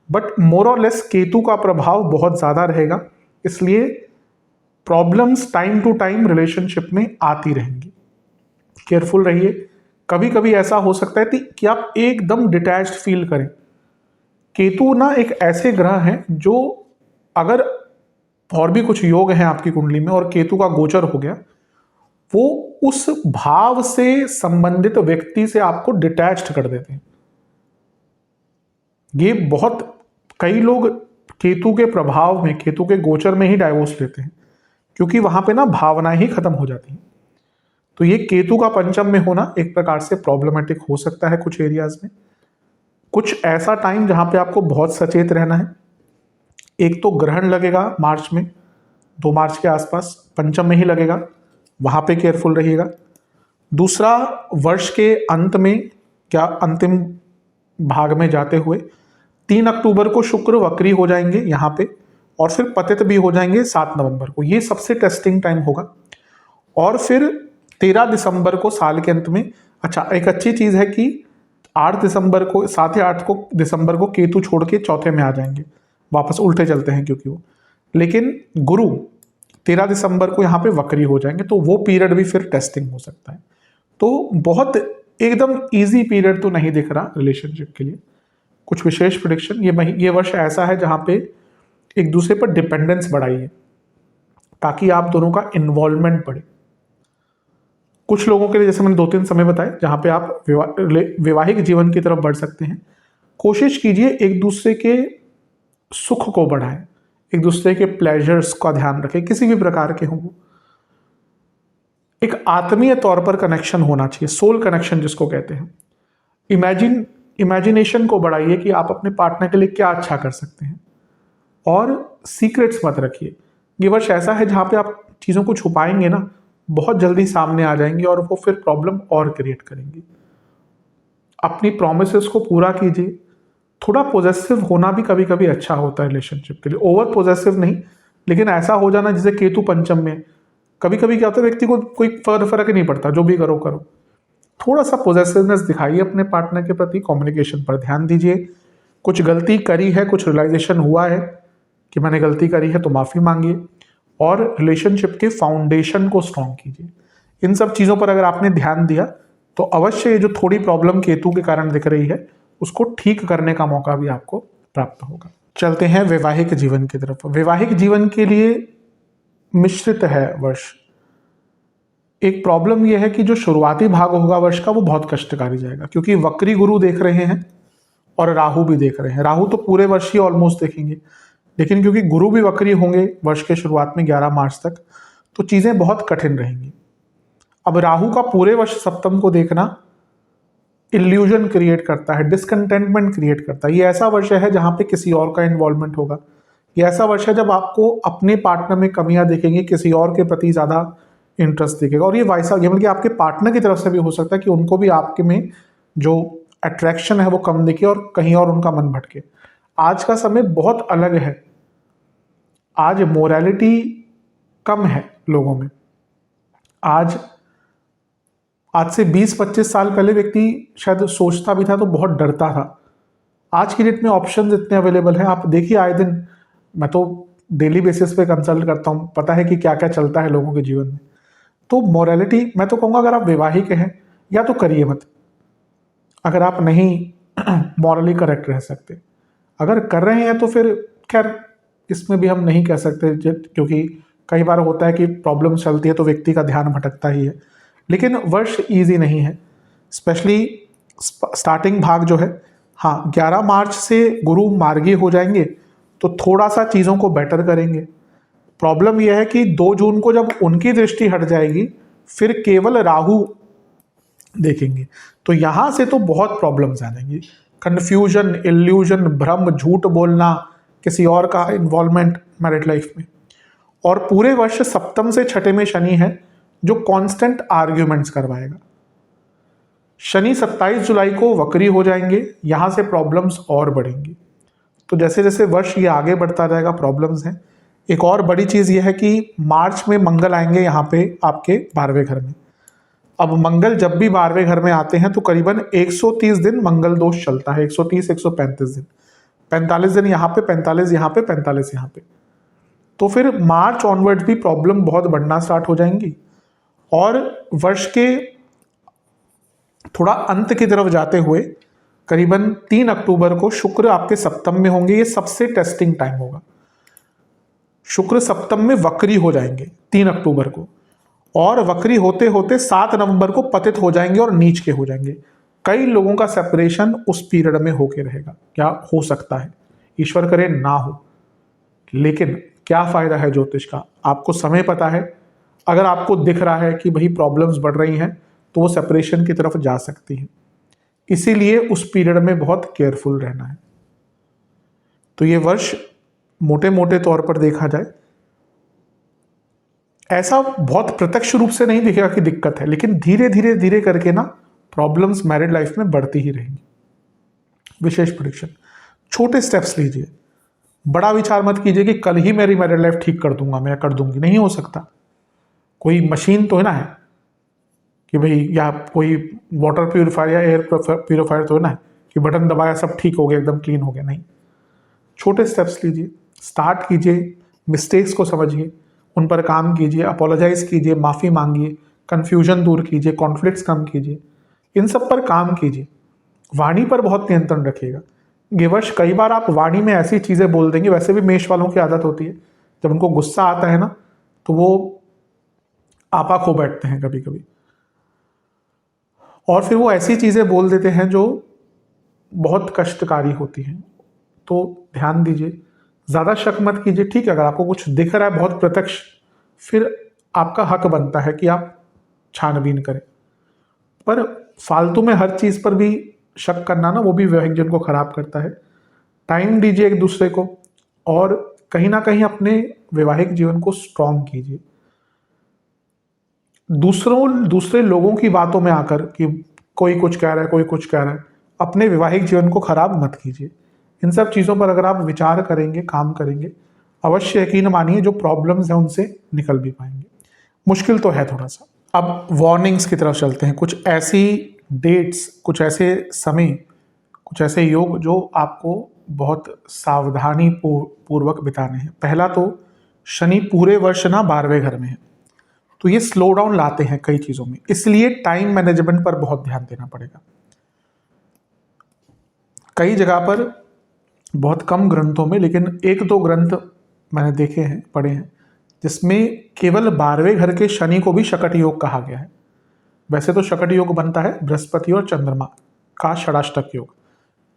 बट मोर और लेस केतु का प्रभाव बहुत ज़्यादा रहेगा, इसलिए problems time to time relationship में आती रहेंगी। केयरफुल रहिए। कभी कभी ऐसा हो सकता है कि आप एकदम डिटैच्ड फील करें। केतु ना एक ऐसे ग्रह हैं जो, अगर और भी कुछ योग हैं आपकी कुंडली में और केतु का गोचर हो गया, वो उस भाव से संबंधित व्यक्ति से आपको डिटैच्ड कर देते हैं। ये बहुत, कई लोग केतु के प्रभाव में, केतु के गोचर में ही डाइवोर्स लेते हैं, क्योंकि वहां पे ना भावनाएं ही खत्म हो जाती हैं। तो ये केतु का पंचम में होना एक प्रकार से प्रॉब्लमेटिक हो सकता है कुछ एरियाज में। कुछ ऐसा टाइम जहां पे आपको बहुत सचेत रहना है। एक तो ग्रहण लगेगा मार्च में, 2 मार्च के आसपास पंचम में ही लगेगा, वहां पे केयरफुल रहिएगा। दूसरा, वर्ष के अंत में, क्या अंतिम भाग में जाते हुए 3 अक्टूबर को शुक्र वक्री हो जाएंगे यहाँ पे, और फिर पतित भी हो जाएंगे 7 नवंबर को। ये सबसे टेस्टिंग टाइम होगा। और फिर 13 दिसंबर को साल के अंत में, अच्छा एक अच्छी चीज़ है कि 8 दिसंबर को, 7 या 8 को दिसंबर को केतु छोड़ के चौथे में आ जाएंगे, वापस उल्टे चलते हैं क्योंकि वो, लेकिन गुरु 13 दिसंबर को यहाँ पे वक्री हो जाएंगे, तो वो पीरियड भी फिर टेस्टिंग हो सकता है। तो बहुत एकदम इजी पीरियड तो नहीं दिख रहा रिलेशनशिप के लिए। कुछ विशेष प्रेडिक्शन, ये वर्ष ऐसा है जहाँ पे एक दूसरे पर डिपेंडेंस बढ़ाइए ताकि आप दोनों का इन्वॉल्वमेंट बढ़े। कुछ लोगों के लिए, जैसे मैंने 2-3 समय बताए, जहाँ पे आप वैवाहिक जीवन की तरफ बढ़ सकते हैं। कोशिश कीजिए एक दूसरे के सुख को बढ़ाएं, एक दूसरे के प्लेजर्स का ध्यान रखें, किसी भी प्रकार के हों। एक आत्मीय तौर पर कनेक्शन होना चाहिए, सोल कनेक्शन जिसको कहते हैं। इमेजिनेशन को बढ़ाइए कि आप अपने पार्टनर के लिए क्या अच्छा कर सकते हैं, और सीक्रेट्स मत रखिए। ये वर्ष ऐसा है जहाँ पे आप चीज़ों को छुपाएंगे ना, बहुत जल्दी सामने आ जाएंगी और वो फिर प्रॉब्लम और क्रिएट करेंगी। अपनी प्रोमिसेस को पूरा कीजिए। थोड़ा पोजेसिव होना भी कभी कभी अच्छा होता है रिलेशनशिप के लिए, ओवर पोजेसिव नहीं, लेकिन ऐसा हो जाना जैसे केतु पंचम में, कभी कभी क्या होता है, व्यक्ति को कोई फर्क ही नहीं पड़ता, जो भी करो करो। थोड़ा सा पोजेसिवनेस दिखाइए अपने पार्टनर के प्रति, कम्युनिकेशन पर ध्यान दीजिए। कुछ गलती करी है, कुछ रियलाइजेशन हुआ है कि मैंने गलती करी है, तो माफ़ी मांगिए, और रिलेशनशिप के फाउंडेशन को स्ट्रॉन्ग कीजिए। इन सब चीज़ों पर अगर आपने ध्यान दिया तो अवश्य ये जो थोड़ी प्रॉब्लम केतु के कारण दिख रही है, उसको ठीक करने का मौका भी आपको प्राप्त होगा। चलते हैं वैवाहिक जीवन की तरफ। वैवाहिक जीवन के लिए मिश्रित है वर्ष। एक प्रॉब्लम यह है कि जो शुरुआती भाग होगा वर्ष का, वो बहुत कष्टकारी जाएगा, क्योंकि वक्री गुरु देख रहे हैं और राहु भी देख रहे हैं। राहु तो पूरे वर्ष ही ऑलमोस्ट देखेंगे, लेकिन क्योंकि गुरु भी वक्री होंगे वर्ष के शुरुआत में 11 मार्च तक, तो चीज़ें बहुत कठिन रहेंगी। अब राहु का पूरे वर्ष सप्तम को देखना इल्यूजन क्रिएट करता है, डिसकंटेंटमेंट क्रिएट करता है। ये ऐसा वर्ष है जहाँ पे किसी और का इन्वॉल्वमेंट होगा। ये ऐसा वर्ष है जब आपको अपने पार्टनर में कमियां दिखेंगी, किसी और के प्रति ज़्यादा इंटरेस्ट दिखेगा। और ये वैसा, ये बल्कि आपके पार्टनर की तरफ से भी हो सकता है कि उनको भी आपके में जो अट्रैक्शन है वो कम दिखे और कहीं और उनका मन भटके। आज का समय बहुत अलग है। आज मोरालिटी कम है लोगों में। आज से 20-25 साल पहले व्यक्ति शायद सोचता भी था तो बहुत डरता था। आज की डेट में ऑप्शंस इतने अवेलेबल हैं, आप देखिए आए दिन, मैं तो डेली बेसिस पे कंसल्ट करता हूँ, पता है कि क्या क्या चलता है लोगों के जीवन में। तो मोरालिटी, मैं तो कहूँगा अगर आप वैवाहिक हैं या तो करिए मत, अगर आप नहीं मॉरली करेक्ट रह सकते। अगर कर रहे हैं तो फिर खैर इसमें भी हम नहीं कह सकते, क्योंकि कई बार होता है कि प्रॉब्लम चलती है तो व्यक्ति का ध्यान भटकता ही है। लेकिन वर्ष इजी नहीं है, स्पेशली स्टार्टिंग भाग जो है। हाँ, 11 मार्च से गुरु मार्गी हो जाएंगे तो थोड़ा सा चीज़ों को बेटर करेंगे। प्रॉब्लम यह है कि 2 जून को जब उनकी दृष्टि हट जाएगी, फिर केवल राहु देखेंगे, तो यहाँ से तो बहुत प्रॉब्लम्स आ जाएंगी। कन्फ्यूजन, इल्यूजन, भ्रम, झूठ बोलना, किसी और का इन्वॉल्वमेंट मैरिड लाइफ में। और पूरे वर्ष सप्तम से छठे में शनि है जो कांस्टेंट आर्ग्यूमेंट्स करवाएगा। शनि 27 जुलाई को वक्री हो जाएंगे, यहाँ से प्रॉब्लम्स और बढ़ेंगी। तो जैसे जैसे वर्ष ये आगे बढ़ता जाएगा प्रॉब्लम्स हैं। एक और बड़ी चीज़ ये है कि मार्च में मंगल आएंगे यहाँ पे आपके 12वें घर में। अब मंगल जब भी 12वें घर में आते हैं तो करीबन 130 दिन मंगल दोष चलता है, 130 135 दिन, 45 दिन यहाँ पे, 45 यहाँ पे, 45 यहाँ पे। तो फिर मार्च ऑनवर्ड्स भी प्रॉब्लम बहुत बढ़ना स्टार्ट हो जाएंगी। और वर्ष के थोड़ा अंत की तरफ जाते हुए करीबन 3 अक्टूबर को शुक्र आपके सप्तम में होंगे। ये सबसे टेस्टिंग टाइम होगा। शुक्र सप्तम में वक्री हो जाएंगे 3 अक्टूबर को, और वक्री होते होते 7 नवंबर को पतित हो जाएंगे और नीच के हो जाएंगे। कई लोगों का सेपरेशन उस पीरियड में होके रहेगा, क्या हो सकता है, ईश्वर करे ना हो, लेकिन क्या फायदा है ज्योतिष का। आपको समय पता है, अगर आपको दिख रहा है कि भाई प्रॉब्लम्स बढ़ रही हैं तो वो सेपरेशन की तरफ जा सकती है। इसीलिए उस पीरियड में बहुत केयरफुल रहना है। तो ये वर्ष मोटे मोटे तौर पर देखा जाए ऐसा बहुत प्रत्यक्ष रूप से नहीं दिखेगा कि दिक्कत है, लेकिन धीरे धीरे धीरे करके ना प्रॉब्लम्स मैरिड लाइफ में बढ़ती ही रहेंगी। विशेष प्रेडिक्शन, छोटे स्टेप्स लीजिए, बड़ा विचार मत कीजिए कि कल ही मेरी मैरिड लाइफ ठीक कर दूंगा मैं या कर दूंगी, नहीं हो सकता। कोई मशीन तो है ना है कि भाई, या कोई वाटर प्यूरिफायर या एयर प्यूरिफायर तो है ना कि बटन दबाया सब ठीक हो गया, एकदम क्लीन हो गया, नहीं। छोटे स्टेप्स लीजिए, स्टार्ट कीजिए, मिस्टेक्स को समझिए, उन पर काम कीजिए, अपोलोजाइज कीजिए, माफ़ी मांगिए, कन्फ्यूजन दूर कीजिए, कॉन्फ्लिक्ट्स कम कीजिए, इन सब पर काम कीजिए। वाणी पर बहुत नियंत्रण रखिएगा। ये वर्ष कई बार आप वाणी में ऐसी चीज़ें बोल देंगे, वैसे भी मेष वालों की आदत होती है, जब उनको गुस्सा आता है ना तो वो आपा खो बैठते हैं कभी कभी, और फिर वो ऐसी चीज़ें बोल देते हैं जो बहुत कष्टकारी होती हैं। तो ध्यान दीजिए, ज़्यादा शक मत कीजिए। ठीक है, अगर आपको कुछ दिख रहा है बहुत प्रत्यक्ष, फिर आपका हक बनता है कि आप छानबीन करें, पर फालतू में हर चीज़ पर भी शक करना ना, वो भी वैवाहिक जीवन को खराब करता है। टाइम दीजिए एक दूसरे को, और कहीं ना कहीं अपने वैवाहिक जीवन को स्ट्रॉन्ग कीजिए। दूसरे लोगों की बातों में आकर कि कोई कुछ कह रहा है, कोई कुछ कह रहा है, अपने वैवाहिक जीवन को खराब मत कीजिए। इन सब चीज़ों पर अगर आप विचार करेंगे, काम करेंगे, अवश्य यकीन मानिए जो प्रॉब्लम्स हैं उनसे निकल भी पाएंगे। मुश्किल तो है थोड़ा सा। अब वार्निंग्स की तरफ चलते हैं। कुछ ऐसी डेट्स, कुछ ऐसे समय, कुछ ऐसे योग जो आपको बहुत सावधानी पूर्वक बिताने हैं। पहला तो शनि पूरे वर्ष ना 12वें घर में है, तो ये स्लो डाउन लाते हैं कई चीज़ों में, इसलिए टाइम मैनेजमेंट पर बहुत ध्यान देना पड़ेगा। कई जगह पर, बहुत कम ग्रंथों में, लेकिन 1-2 ग्रंथ मैंने देखे हैं, पढ़े हैं, जिसमें केवल 12वें घर के शनि को भी शकट योग कहा गया है। वैसे तो शकट योग बनता है बृहस्पति और चंद्रमा का षडाष्टक योग।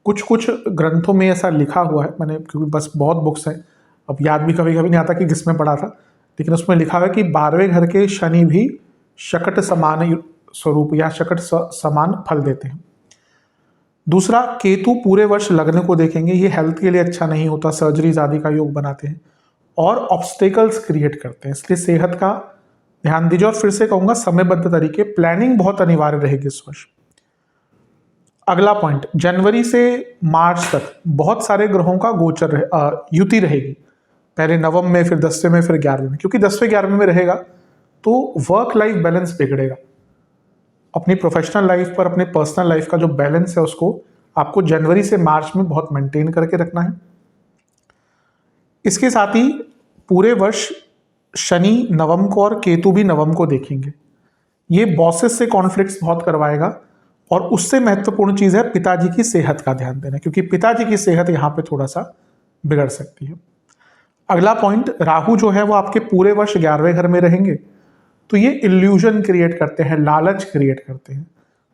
कुछ कुछ ग्रंथों में ऐसा लिखा हुआ है, मैंने, क्योंकि बस बहुत बुक्स हैं, अब याद भी कभी कभी नहीं आता कि किसमें पढ़ा था, लेकिन उसमें लिखा हुआ है कि 12वें घर के शनि भी शकट समान स्वरूप या शकट समान फल देते हैं। दूसरा, केतु पूरे वर्ष लग्न को देखेंगे, ये हेल्थ के लिए अच्छा नहीं होता, सर्जरीज आदि का योग बनाते हैं और ऑब्स्टेकल्स क्रिएट करते हैं, इसलिए सेहत का ध्यान दीजिए। और फिर से कहूंगा, समयबद्ध तरीके, प्लानिंग बहुत अनिवार्य रहेगी इस वर्ष। अगला पॉइंट, जनवरी से मार्च तक बहुत सारे ग्रहों का गोचर युति रहेगी। पहले नवम में, फिर 10वें में, फिर 11वें में, क्योंकि 10वें 11वें में रहेगा तो वर्क लाइफ बैलेंस बिगड़ेगा। अपनी प्रोफेशनल लाइफ पर, अपने पर्सनल लाइफ का जो बैलेंस है उसको आपको जनवरी से मार्च में बहुत मेंटेन करके रखना है। इसके साथ ही पूरे वर्ष शनि नवम को और केतु भी नवम को देखेंगे। ये बॉसेस से कॉन्फ्लिक्ट्स बहुत करवाएगा, और उससे महत्वपूर्ण चीज़ है पिताजी की सेहत का ध्यान देना, क्योंकि पिताजी की सेहत यहाँ पे थोड़ा सा बिगड़ सकती है। अगला पॉइंट, राहु जो है वो आपके पूरे वर्ष 11वें घर में रहेंगे, तो ये इल्यूजन क्रिएट करते हैं, लालच क्रिएट करते हैं।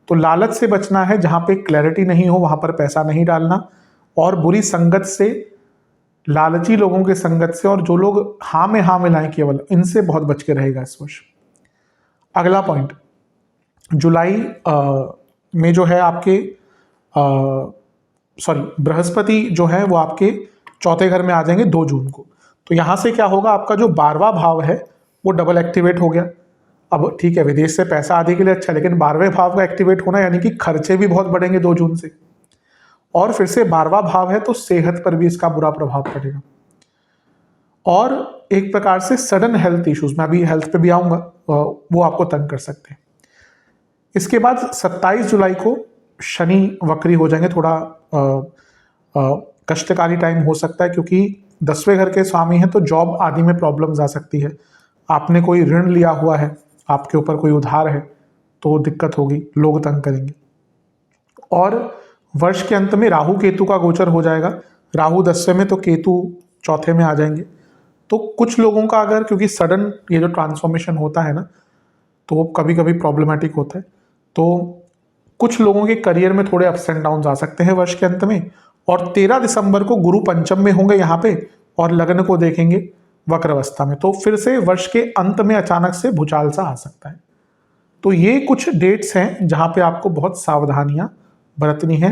तो लालच से बचना है, जहाँ पे क्लैरिटी नहीं हो वहाँ पर पैसा नहीं डालना, और बुरी संगत से, लालची लोगों के संगत से, और जो लोग हाँ में हाँ मिलाएं केवल, इनसे बहुत बच के रहेगा इस वर्ष। अगला पॉइंट, जुलाई में जो है आपके बृहस्पति जो है वो आपके चौथे घर में आ जाएंगे 2 जून को। तो यहाँ से क्या होगा, आपका जो 12वां भाव है वो डबल एक्टिवेट हो गया। अब ठीक है, विदेश से पैसा आदि के लिए अच्छा, लेकिन 12वें भाव का एक्टिवेट होना यानी कि खर्चे भी बहुत बढ़ेंगे 2 जून से, और फिर से 12वां भाव है तो सेहत पर भी इसका बुरा प्रभाव पड़ेगा, और एक प्रकार से सडन हेल्थ इश्यूज, मैं अभी हेल्थ पे भी आऊँगा, वो आपको तंग कर सकते हैं। इसके बाद 27 जुलाई को शनि वक्री हो जाएंगे। थोड़ा कष्टकारी टाइम हो सकता है, क्योंकि 10वें घर के स्वामी हैं तो जॉब आदि में प्रॉब्लम्स आ सकती है। आपने कोई ऋण लिया हुआ है, आपके ऊपर कोई उधार है तो दिक्कत होगी, लोग तंग करेंगे। और वर्ष के अंत में राहु केतु का गोचर हो जाएगा। राहु 10वें में तो केतु चौथे में आ जाएंगे। तो कुछ लोगों का अगर, क्योंकि सडन ये जो ट्रांसफॉर्मेशन होता है ना, तो कभी कभी प्रॉब्लमेटिक होता है, तो कुछ लोगों के करियर में थोड़े अप्स एंड डाउन आ सकते हैं वर्ष के अंत में। और 13 दिसंबर को गुरु पंचम में होंगे यहाँ पे, और लग्न को देखेंगे वक्र अवस्था में, तो फिर से वर्ष के अंत में अचानक से भूचाल सा आ सकता है। तो ये कुछ डेट्स हैं जहाँ पे आपको बहुत सावधानियां बरतनी है।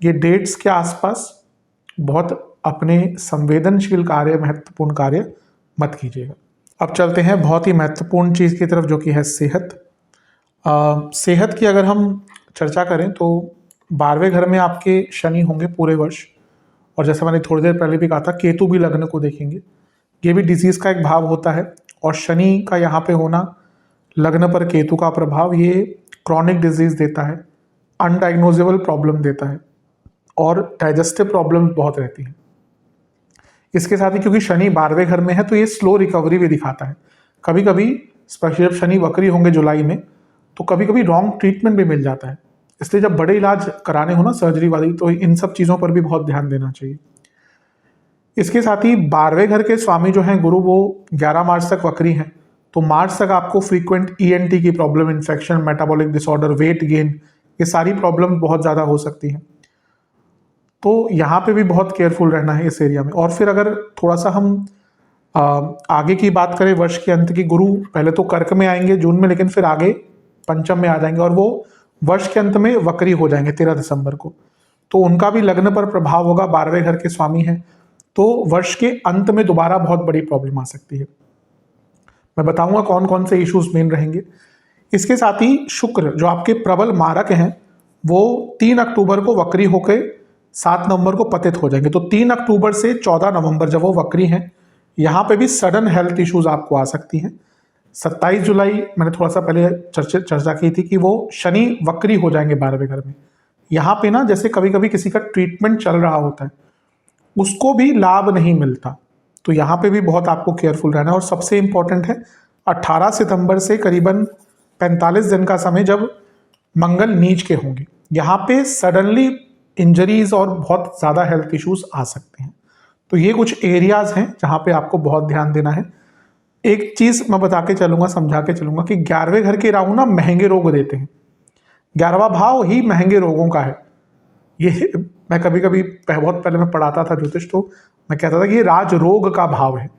ये डेट्स के आसपास बहुत अपने संवेदनशील कार्य, महत्वपूर्ण कार्य मत कीजिएगा। अब चलते हैं बहुत ही महत्वपूर्ण चीज़ की तरफ, जो कि है सेहत। सेहत की अगर हम चर्चा करें तो 12वें घर में आपके शनि होंगे पूरे वर्ष, और जैसे मैंने थोड़ी देर पहले भी कहा था, केतु भी लग्न को देखेंगे। ये भी डिजीज़ का एक भाव होता है, और शनि का यहाँ पे होना, लग्न पर केतु का प्रभाव, ये क्रॉनिक डिजीज़ देता है, अनडायग्नोजेबल प्रॉब्लम देता है, और डाइजेस्टिव प्रॉब्लम बहुत रहती है। इसके साथ ही क्योंकि शनि 12वें घर में है तो ये स्लो रिकवरी भी दिखाता है। कभी कभी स्पेशली जब शनि वक्री होंगे जुलाई में, तो कभी कभी रॉन्ग ट्रीटमेंट भी मिल जाता है। इसलिए जब बड़े इलाज कराने हो ना, सर्जरी वाली, तो इन सब चीज़ों पर भी बहुत ध्यान देना चाहिए। इसके साथ ही 12वें घर के स्वामी जो हैं गुरु, वो 11 मार्च तक वक्री हैं। तो मार्च तक आपको फ्रीक्वेंट ENT की problem, infection, metabolic disorder, weight gain, ये सारी प्रॉब्लम बहुत ज़्यादा हो सकती हैं। तो यहाँ पे भी बहुत केयरफुल रहना है इस एरिया में। और फिर अगर थोड़ा सा हम आगे की बात करें, वर्ष के अंत की, गुरु पहले तो कर्क में आएंगे जून में, लेकिन फिर आगे पंचम में आ जाएंगे, और वो वर्ष के अंत में वक्री हो जाएंगे 13 दिसंबर को। तो उनका भी लग्न पर प्रभाव होगा, 12वें घर के स्वामी हैं। तो वर्ष के अंत में दोबारा बहुत बड़ी प्रॉब्लम आ सकती है। मैं बताऊंगा कौन कौन से इश्यूज मेन रहेंगे। इसके साथ ही शुक्र, जो आपके प्रबल मारक हैं, वो 3 अक्टूबर को वक्री होकर 7 नवंबर को पतित हो जाएंगे। तो 3 अक्टूबर से 14 नवंबर जब वो वक्री हैं, यहाँ पे भी सडन हेल्थ इश्यूज आपको आ सकती हैं। 27 जुलाई मैंने थोड़ा सा पहले चर्चा की थी कि वो शनि वक्री हो जाएंगे 12वें घर में। यहाँ पे ना, जैसे कभी कभी किसी का ट्रीटमेंट चल रहा होता है, उसको भी लाभ नहीं मिलता, तो यहाँ पे भी बहुत आपको केयरफुल रहना है। और सबसे इंपॉर्टेंट है 18 सितंबर से करीबन 45 दिन का समय जब मंगल नीच के होंगे, यहाँ पे सडनली इंजरीज और बहुत ज़्यादा हेल्थ इश्यूज आ सकते हैं। तो ये कुछ एरियाज हैं जहाँ पे आपको बहुत ध्यान देना है। एक चीज़ मैं बता के चलूँगा, समझा के चलूँगा कि 11वें घर के राहु ना महंगे रोग देते हैं। 11वां भाव ही महंगे रोगों का है। ये मैं कभी कभी बहुत पहले मैं पढ़ाता था ज्योतिष, तो मैं कहता था कि ये राज रोग का भाव है।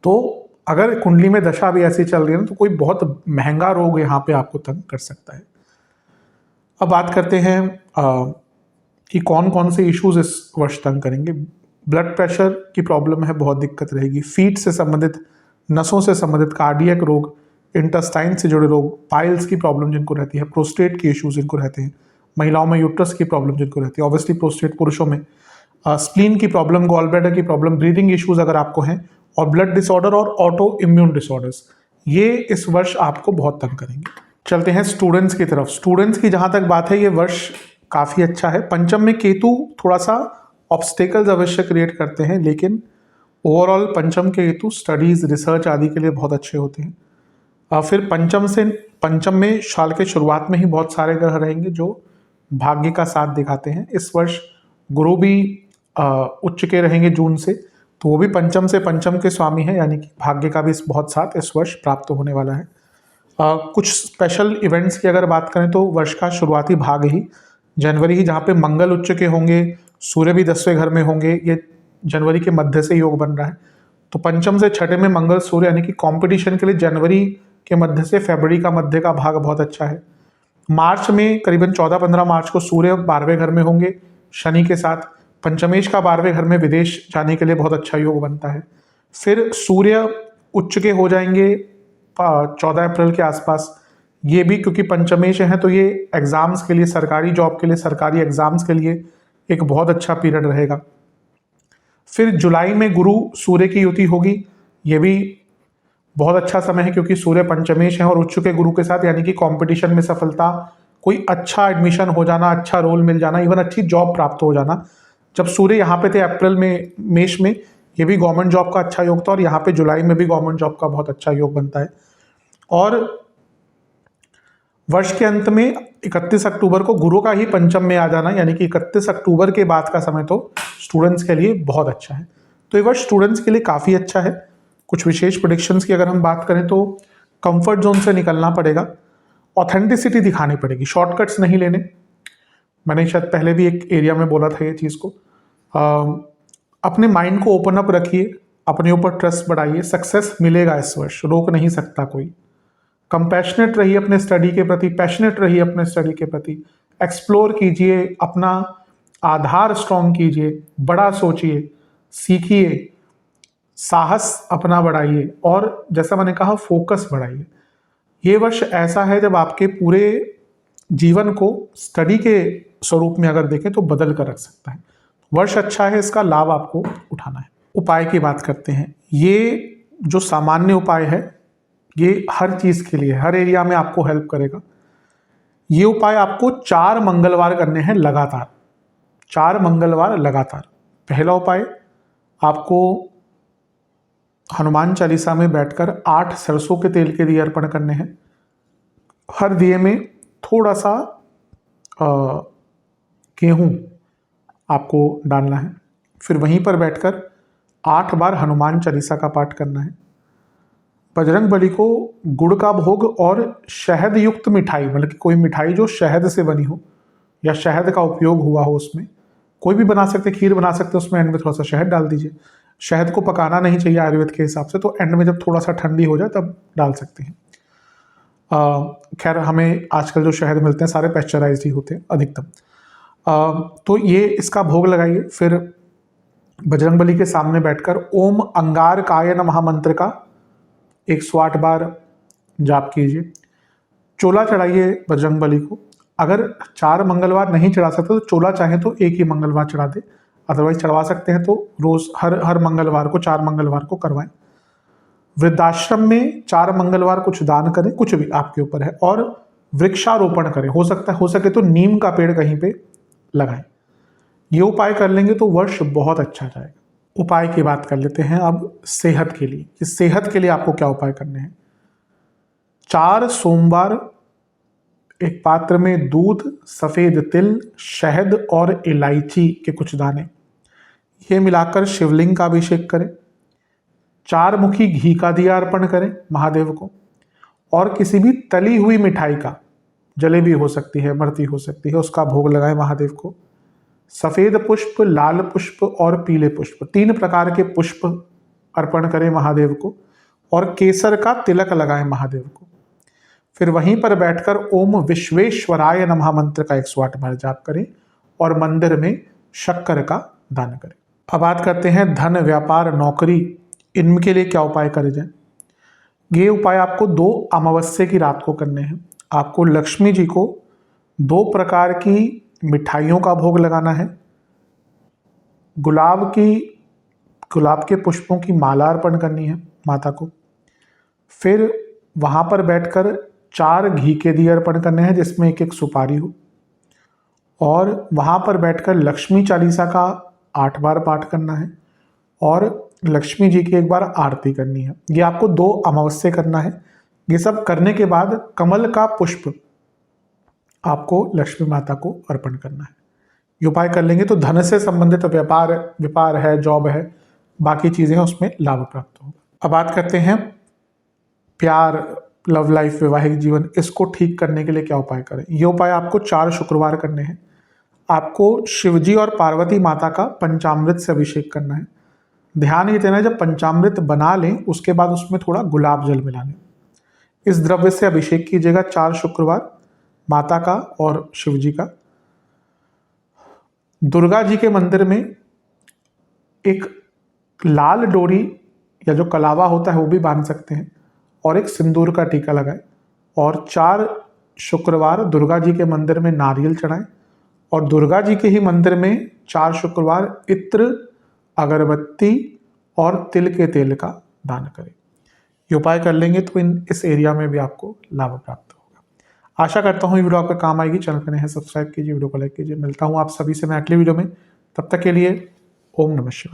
तो अगर कुंडली में दशा भी ऐसी चल रही है ना, तो कोई बहुत महंगा रोग यहाँ पे आपको तंग कर सकता है। अब बात करते हैं कि कौन कौन से इश्यूज इस वर्ष तंग करेंगे। ब्लड प्रेशर की प्रॉब्लम है, बहुत दिक्कत रहेगी। फीट से संबंधित, नसों से संबंधित कार्डियक रोग, इंटेस्टाइन से जुड़े रोग, पाइल्स की प्रॉब्लम जिनको रहती है, प्रोस्टेट की इश्यूज जिनको रहते हैं, महिलाओं में यूट्रस की प्रॉब्लम जिनको रहती है, ऑब्वियसली प्रोस्टेट पुरुषों में, स्प्लीन की प्रॉब्लम, गॉल ब्लैडर की प्रॉब्लम, ब्रीदिंग इश्यूज अगर आपको हैं, और ब्लड डिसऑर्डर और ऑटो इम्यून डिसऑर्डर्स, ये इस वर्ष आपको बहुत तंग करेंगे। चलते हैं स्टूडेंट्स की तरफ। स्टूडेंट्स की जहाँ तक बात है, ये वर्ष काफ़ी अच्छा है। पंचम में केतु थोड़ा सा ऑब्स्टेकल्स अवश्य क्रिएट करते हैं, लेकिन ओवरऑल पंचम के केतु स्टडीज़, रिसर्च आदि के लिए बहुत अच्छे होते हैं। फिर पंचम में साल के शुरुआत में ही बहुत सारे ग्रह रहेंगे जो भाग्य का साथ दिखाते हैं। इस वर्ष गुरु भी उच्च के रहेंगे जून से, तो वो भी पंचम से पंचम के स्वामी हैं, यानी कि भाग्य का भी बहुत साथ इस वर्ष प्राप्त होने वाला है। कुछ स्पेशल इवेंट्स की अगर बात करें तो वर्ष का शुरुआती भाग ही जनवरी ही, जहाँ पे मंगल उच्च के होंगे, सूर्य भी 10वें घर में होंगे, ये जनवरी के मध्य से योग बन रहा है। तो पंचम से छठे में मंगल सूर्य, यानी कि कंपटीशन के लिए जनवरी के मध्य से फरवरी का मध्य का भाग बहुत अच्छा है। मार्च में करीबन 14-15 मार्च को सूर्य 12वें घर में होंगे शनि के साथ। पंचमेश का 12वें घर में विदेश जाने के लिए बहुत अच्छा योग बनता है। फिर सूर्य उच्च के हो जाएंगे 14 अप्रैल के आसपास। ये भी क्योंकि पंचमेश है, तो ये एग्जाम्स के लिए, सरकारी जॉब के लिए, सरकारी एग्जाम्स के लिए एक बहुत अच्छा पीरियड रहेगा। फिर जुलाई में गुरु सूर्य की युति होगी, ये भी बहुत अच्छा समय है क्योंकि सूर्य पंचमेश है और उच्च के गुरु के साथ, यानी कि कंपटीशन में सफलता, कोई अच्छा एडमिशन हो जाना, अच्छा रोल मिल जाना, इवन अच्छी जॉब प्राप्त हो जाना। जब सूर्य यहाँ पे थे अप्रैल में मेष में, ये भी गवर्नमेंट जॉब का अच्छा योग था, और यहाँ पे जुलाई में भी गवर्नमेंट जॉब का बहुत अच्छा योग बनता है। और वर्ष के अंत में 31 अक्टूबर को गुरु का ही पंचम में आ जाना, यानी कि 31 अक्टूबर के बाद का समय तो स्टूडेंट्स के लिए बहुत अच्छा है। तो ये वर्ष स्टूडेंट्स के लिए काफ़ी अच्छा है। कुछ विशेष प्रेडिक्शंस की अगर हम बात करें तो कंफर्ट जोन से निकलना पड़ेगा, ऑथेंटिसिटी दिखानी पड़ेगी, शॉर्टकट्स नहीं लेने। मैंने शायद पहले भी एक एरिया में बोला था ये चीज़ को। अपने माइंड को ओपन अप रखिए, अपने ऊपर ट्रस्ट बढ़ाइए, सक्सेस मिलेगा इस वर्ष, रोक नहीं सकता कोई। कंपैशनेट रहिए अपने स्टडी के प्रति, पैशनेट रहिए अपने स्टडी के प्रति, एक्सप्लोर कीजिए, अपना आधार स्ट्रॉन्ग कीजिए, बड़ा सोचिए, सीखिए, साहस अपना बढ़ाइए, और जैसा मैंने कहा फोकस बढ़ाइए। ये वर्ष ऐसा है जब आपके पूरे जीवन को स्टडी के स्वरूप में अगर देखें तो बदल कर रख सकता है। वर्ष अच्छा है, इसका लाभ आपको उठाना है। उपाय की बात करते हैं। ये जो सामान्य उपाय है ये हर चीज़ के लिए, हर एरिया में आपको हेल्प करेगा। ये उपाय आपको 4 मंगलवार करने हैं लगातार, 4 मंगलवार लगातार। पहला उपाय, आपको हनुमान चालीसा में बैठकर 8 सरसों के तेल के दिए अर्पण करने हैं। हर दिए में थोड़ा सा गेहूँ आपको डालना है। फिर वहीं पर बैठकर 8 बार हनुमान चालीसा का पाठ करना है। बजरंग बली को गुड़ का भोग और शहद युक्त मिठाई, मतलब कि कोई मिठाई जो शहद से बनी हो या शहद का उपयोग हुआ हो, उसमें कोई भी बना सकते, खीर बना सकते, उसमें एंड में थोड़ा सा शहद डाल दीजिए। शहद को पकाना नहीं चाहिए आयुर्वेद के हिसाब से, तो एंड में जब थोड़ा सा ठंडी हो जाए तब डाल सकते हैं। खैर हमें आजकल जो शहद मिलते हैं सारे पैस्चराइज्ड ही होते हैं अधिकतम। तो ये इसका भोग लगाइए। फिर बजरंग बली के सामने बैठकर ओम अंगारकाय नमः मंत्र का 108 बार जाप कीजिए। चोला चढ़ाइए बजरंग बली को। अगर 4 मंगलवार नहीं चढ़ा सकते तो चोला चाहे तो एक ही मंगलवार चढ़ा दे, अदरवाइज चढ़वा सकते हैं तो रोज हर मंगलवार को, 4 मंगलवार को करवाएं। वृद्धाश्रम में 4 मंगलवार कुछ दान करें, कुछ भी आपके ऊपर है, और वृक्षारोपण करें। हो सके तो नीम का पेड़ कहीं पे लगाएं। ये उपाय कर लेंगे तो वर्ष बहुत अच्छा जाएगा। उपाय की बात कर लेते हैं अब सेहत के लिए। इस सेहत के लिए आपको क्या उपाय करने हैं? 4 सोमवार एक पात्र में दूध, सफ़ेद तिल, शहद और इलायची के कुछ दाने, ये मिलाकर शिवलिंग का अभिषेक करें। 4 मुखी घी का दिया अर्पण करें महादेव को, और किसी भी तली हुई मिठाई का, जलेबी हो सकती है, बर्ती हो सकती है, उसका भोग लगाएं महादेव को। सफ़ेद पुष्प, लाल पुष्प और पीले पुष्प, 3 प्रकार के पुष्प अर्पण करें महादेव को, और केसर का तिलक लगाएं महादेव को। फिर वहीं पर बैठकर ओम विश्वेश्वराय नमः मंत्र का 108 बार जाप करें, और मंदिर में शक्कर का दान करें। अब बात करते हैं धन, व्यापार, नौकरी, इनके लिए क्या उपाय करे जाए। ये उपाय आपको 2 अमावस्या की रात को करने हैं। आपको लक्ष्मी जी को 2 प्रकार की मिठाइयों का भोग लगाना है। गुलाब के पुष्पों की माला अर्पण करनी है माता को। फिर वहाँ पर बैठकर 4 घी के दिए अर्पण करने हैं जिसमें एक सुपारी हो, और वहाँ पर बैठकर लक्ष्मी चालीसा का 8 बार पाठ करना है, और लक्ष्मी जी की 1 बार आरती करनी है। ये आपको 2 अमावस्या करना है। ये सब करने के बाद कमल का पुष्प आपको लक्ष्मी माता को अर्पण करना है। ये उपाय कर लेंगे तो धन से संबंधित व्यापार है, जॉब है, बाकी चीज़ें उसमें लाभ प्राप्त होगा। अब बात करते हैं प्यार, लव लाइफ, वैवाहिक जीवन, इसको ठीक करने के लिए क्या उपाय करें। ये उपाय आपको 4 शुक्रवार करने हैं। आपको शिवजी और पार्वती माता का पंचामृत से अभिषेक करना है। ध्यान ये देना है जब पंचामृत बना लें उसके बाद उसमें थोड़ा गुलाब जल मिला लें। इस द्रव्य से अभिषेक कीजिएगा 4 शुक्रवार माता का और शिवजी का। दुर्गा जी के मंदिर में एक लाल डोरी या जो कलावा होता है वो भी बांध सकते हैं, और एक सिंदूर का टीका लगाएं, और 4 शुक्रवार दुर्गा जी के मंदिर में नारियल चढ़ाएं, और दुर्गा जी के ही मंदिर में 4 शुक्रवार इत्र, अगरबत्ती और तिल के तेल का दान करें। ये उपाय कर लेंगे तो इस एरिया में भी आपको लाभ प्राप्त होगा। आशा करता हूँ ये वीडियो आपका काम आएगी। चैनल पर नए हैं सब्सक्राइब कीजिए, वीडियो को लाइक कीजिए। मिलता हूँ आप सभी से मैं अगली वीडियो में। तब तक के लिए ओम नमः शिवाय।